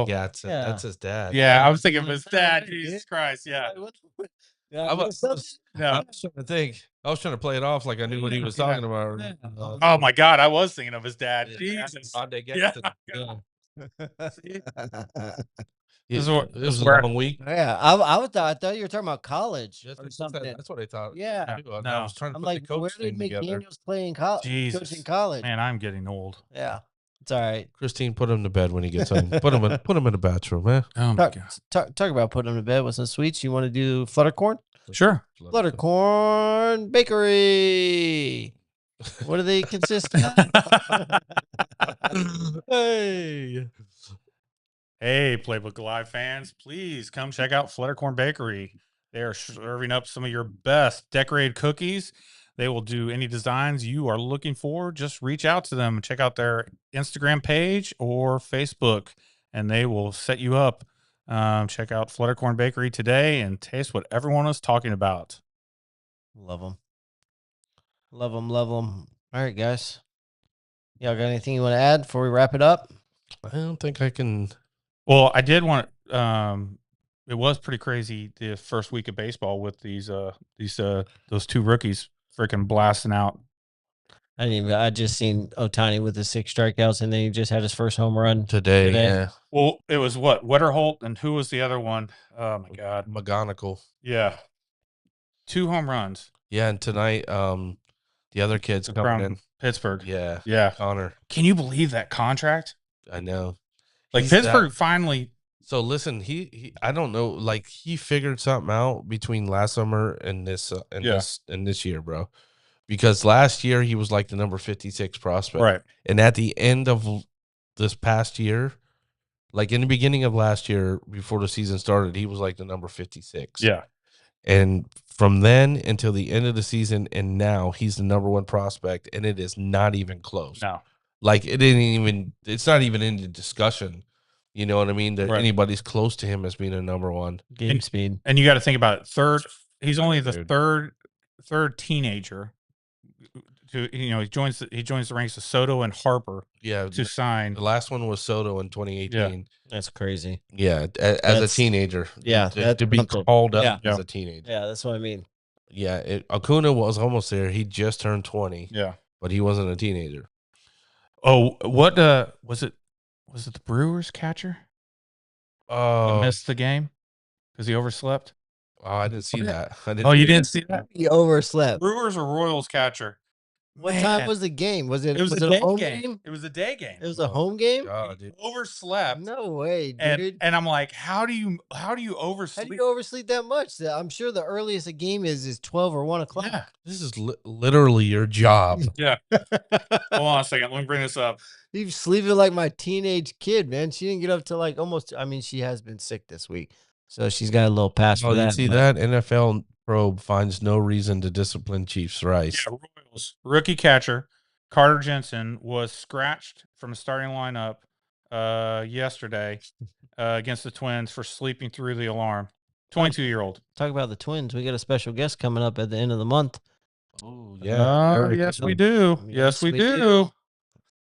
Gatson. Yeah. That's his dad. Yeah, I was thinking of his dad. Jesus Christ, yeah. I was trying to think. I was trying to play it off like I knew what he was talking about. Oh my God, I was thinking of his dad. Jesus. Gatson. Yeah. It was a long week. Yeah, I thought you were talking about college or something. That's what I thought. Yeah. No. I was trying to put the coach where did McDaniels play in college? Jesus. Coach in college. Man, I'm getting old. Yeah, it's all right. Christine, put him to bed when he gets home. Put him in the bathroom, man. Oh my God. Talk about putting him to bed with some sweets. You want to do Fluttercorn? Sure. Fluttercorn Bakery. What do they consist of? Hey, Playbook Live fans, please come check out Fluttercorn Bakery. They are serving up some of your best decorated cookies. They will do any designs you are looking for. Just reach out to them and check out their Instagram page or Facebook, and they will set you up. Check out Fluttercorn Bakery today and taste what everyone is talking about. Love them. Love them. Love them. All right, guys. Y'all got anything you want to add before we wrap it up? I don't think I can. Well, I did want. It was pretty crazy the first week of baseball with those two rookies freaking blasting out. I just seen Ohtani with his 6 strikeouts, and then he just had his first home run today. Yeah. Well, it was what Wetterholt, and who was the other one? Oh my God, McGonigal. Yeah, 2 home runs. Yeah, and tonight, the other kid's coming in Pittsburgh. Yeah, Connor. Can you believe that contract? I know. Like Pittsburgh finally. So listen, he I don't know, like he figured something out between last summer and this year, bro. Because last year he was like the number 56 prospect. Right. And at the end of this past year, like in the beginning of last year, before the season started, he was like the number 56. Yeah. And from then until the end of the season, and now he's the number 1 prospect, and it is not even close. No. Like it's not even in the discussion. You know what I mean? That anybody's close to him as being a number 1. Game speed. And you got to think about it. He's only the third teenager. He joins the ranks of Soto and Harper. Yeah, to sign. The last one was Soto in 2018. Yeah. That's crazy. Yeah, as a teenager. Yeah, to be called up as a teenager. Yeah, that's what I mean. Yeah, Acuna was almost there. He just turned 20. Yeah, but he wasn't a teenager. Oh, what was it? Was it the Brewers catcher? Oh, missed the game because he overslept. Oh, I didn't see that. You didn't see that? He overslept. Brewers or Royals catcher. What time was the game? Was it? It was a home game. It was a day game. It was a home game. God, dude. Overslept. No way, dude. And I'm like, how do you oversleep? How do you oversleep that much? I'm sure the earliest a game is 12 or 1 o'clock. Yeah, this is literally your job. Yeah. Hold on a second. Let me bring this up. He's sleeping like my teenage kid, man. She didn't get up to like almost. I mean, she has been sick this week, so she's got a little pass for that. You see that? NFL probe finds no reason to discipline Chiefs Rice. Yeah, Royals rookie catcher Carter Jensen was scratched from the starting lineup yesterday against the Twins for sleeping through the alarm. 22-year-old. Talk about the Twins. We got a special guest coming up at the end of the month. Oh, yeah. Yes, we do. Yes, we do.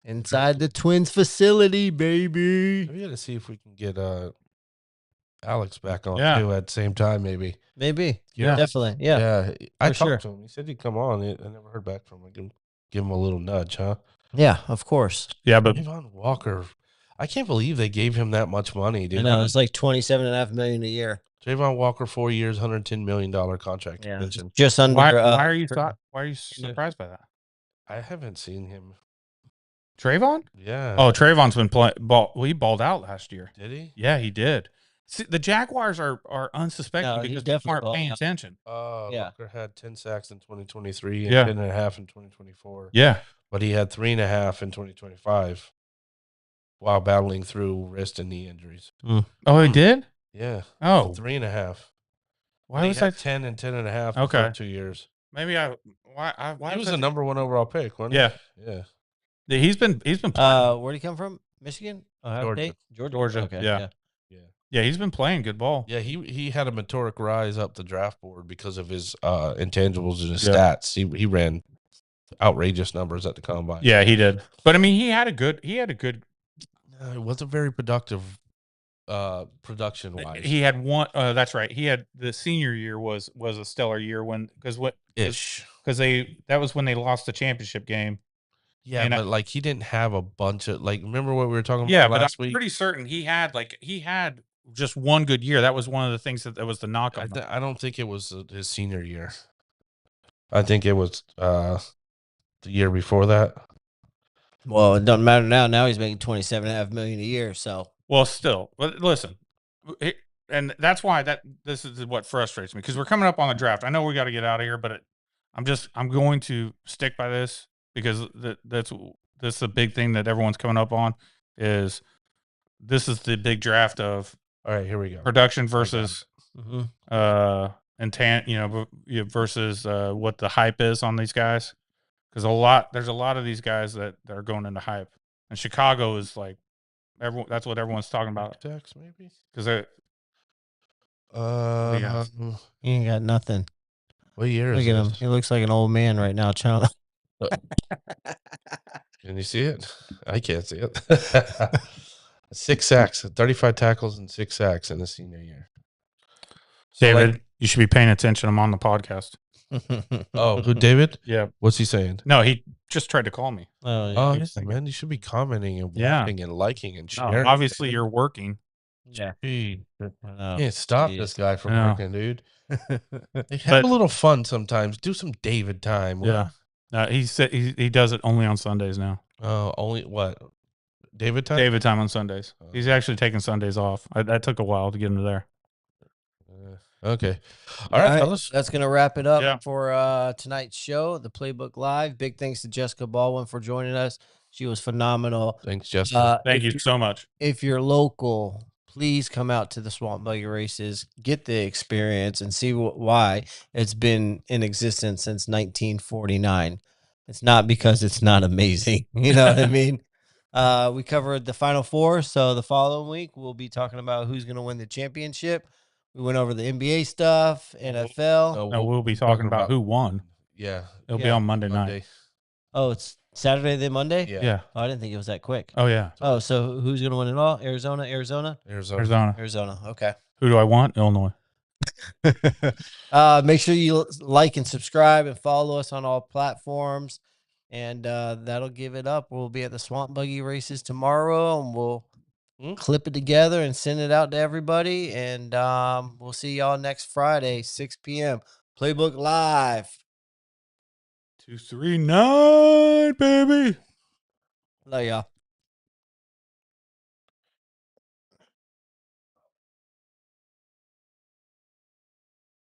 Inside the Twins facility, baby. We got to see if we can get Alex back on too at the same time, maybe. Maybe. Yeah. Definitely. Yeah. I talked to him. He said he'd come on. I never heard back from him. Give him a little nudge, huh? Yeah, of course. Yeah, but Trayvon Walker, I can't believe they gave him that much money, dude. I know, it's like $27.5 million a year. Trayvon Walker, 4 years, $110 million contract extension. Just under. Why are you surprised by that? I haven't seen him. Trayvon? Yeah. Oh, Trayvon's been playing. He balled out last year. Did he? Yeah, he did. See, the Jaguars are unsuspecting because they aren't paying attention. Walker had 10 sacks in 2023 and Yeah. 10.5 in 2024. Yeah. but he had 3.5 in 2025 while battling through wrist and knee injuries. Oh, he did? Yeah. Oh. 3.5. Why He was had I 10 and 10.5 the Okay. first 2 years. Maybe why He was was the number 1 overall pick, wasn't Yeah. he? Yeah. He's been playing. Where'd he come from? Michigan? Ohio Georgia. State? Georgia. Okay. Yeah. Yeah. Yeah, he's been playing good ball. Yeah, he had a meteoric rise up the draft board because of his intangibles and his Yeah. stats. He ran outrageous numbers at the combine. Yeah, he did. But I mean, he had a good It wasn't very productive production wise. he had one that's right. He had the senior year was a stellar year because that was when they lost the championship game. Yeah, and but like he didn't have a bunch of remember what we were talking Yeah, about but last I'm week? pretty certain he had just one good year. That was one of the things that was the knock on him. I don't think it was his senior year. I think it was the year before that. Well, it doesn't matter now. Now he's making $27.5 million a year. So, Well, still, but listen, and that's why this is what frustrates me because we're coming up on the draft. I know we got to get out of here, but I'm going to stick by this because that's a big thing that everyone's coming up on is this is the big draft of All right, here we go. production versus intent, versus what the hype is on these guys. Because there's a lot of these guys that are going into hype, and Chicago is like everyone. That's what everyone's talking about. Tex maybe Because they he ain't got nothing. what year Look is at him. this? He looks like an old man right now. Can you see it? I can't see it. 6 sacks, 35 tackles, and 6 sacks in the senior year. So David, you should be paying attention. I'm on the podcast. Oh, who, David? Yeah. What's he saying? No, he just tried to call me. Oh, Oh, yeah. yeah, man, you should be commenting and Yeah. watching and liking and No, sharing. obviously, you're working. Yeah. Gee, Oh, can't stop jeez. this guy from I know. working, dude. Have a little fun sometimes. Do some David time. Yeah. He said he does it only on Sundays now. Oh, only what? David time? David time on Sundays. He's actually taking Sundays off. That took a while to get him there. Okay. All right, fellas. That's going to wrap it up Yeah. for tonight's show, the Playbook Live. Big thanks to Jessica Baldwin for joining us. She was phenomenal. Thanks, Jessica. Thank you so much. If you're local, please come out to the Swamp Buggy races, get the experience, and see why it's been in existence since 1949. It's not because it's not amazing. You know what I mean? We covered the Final Four, so the following week we'll be talking about who's going to win the championship. We went over the NBA stuff, NFL. No, we'll be talking about who won. Yeah. It'll be on Monday night. Oh, it's Saturday then Monday? Yeah. Oh, I didn't think it was that quick. Oh, yeah. Oh, so who's going to win it all? Arizona? Arizona. Okay. Who do I want? Illinois. Make sure you like and subscribe and follow us on all platforms. And that'll give it up. We'll be at the Swamp Buggy races tomorrow, and we'll clip it together and send it out to everybody. And we'll see y'all next Friday, 6 p.m. Playbook Live. 239, baby. Love y'all.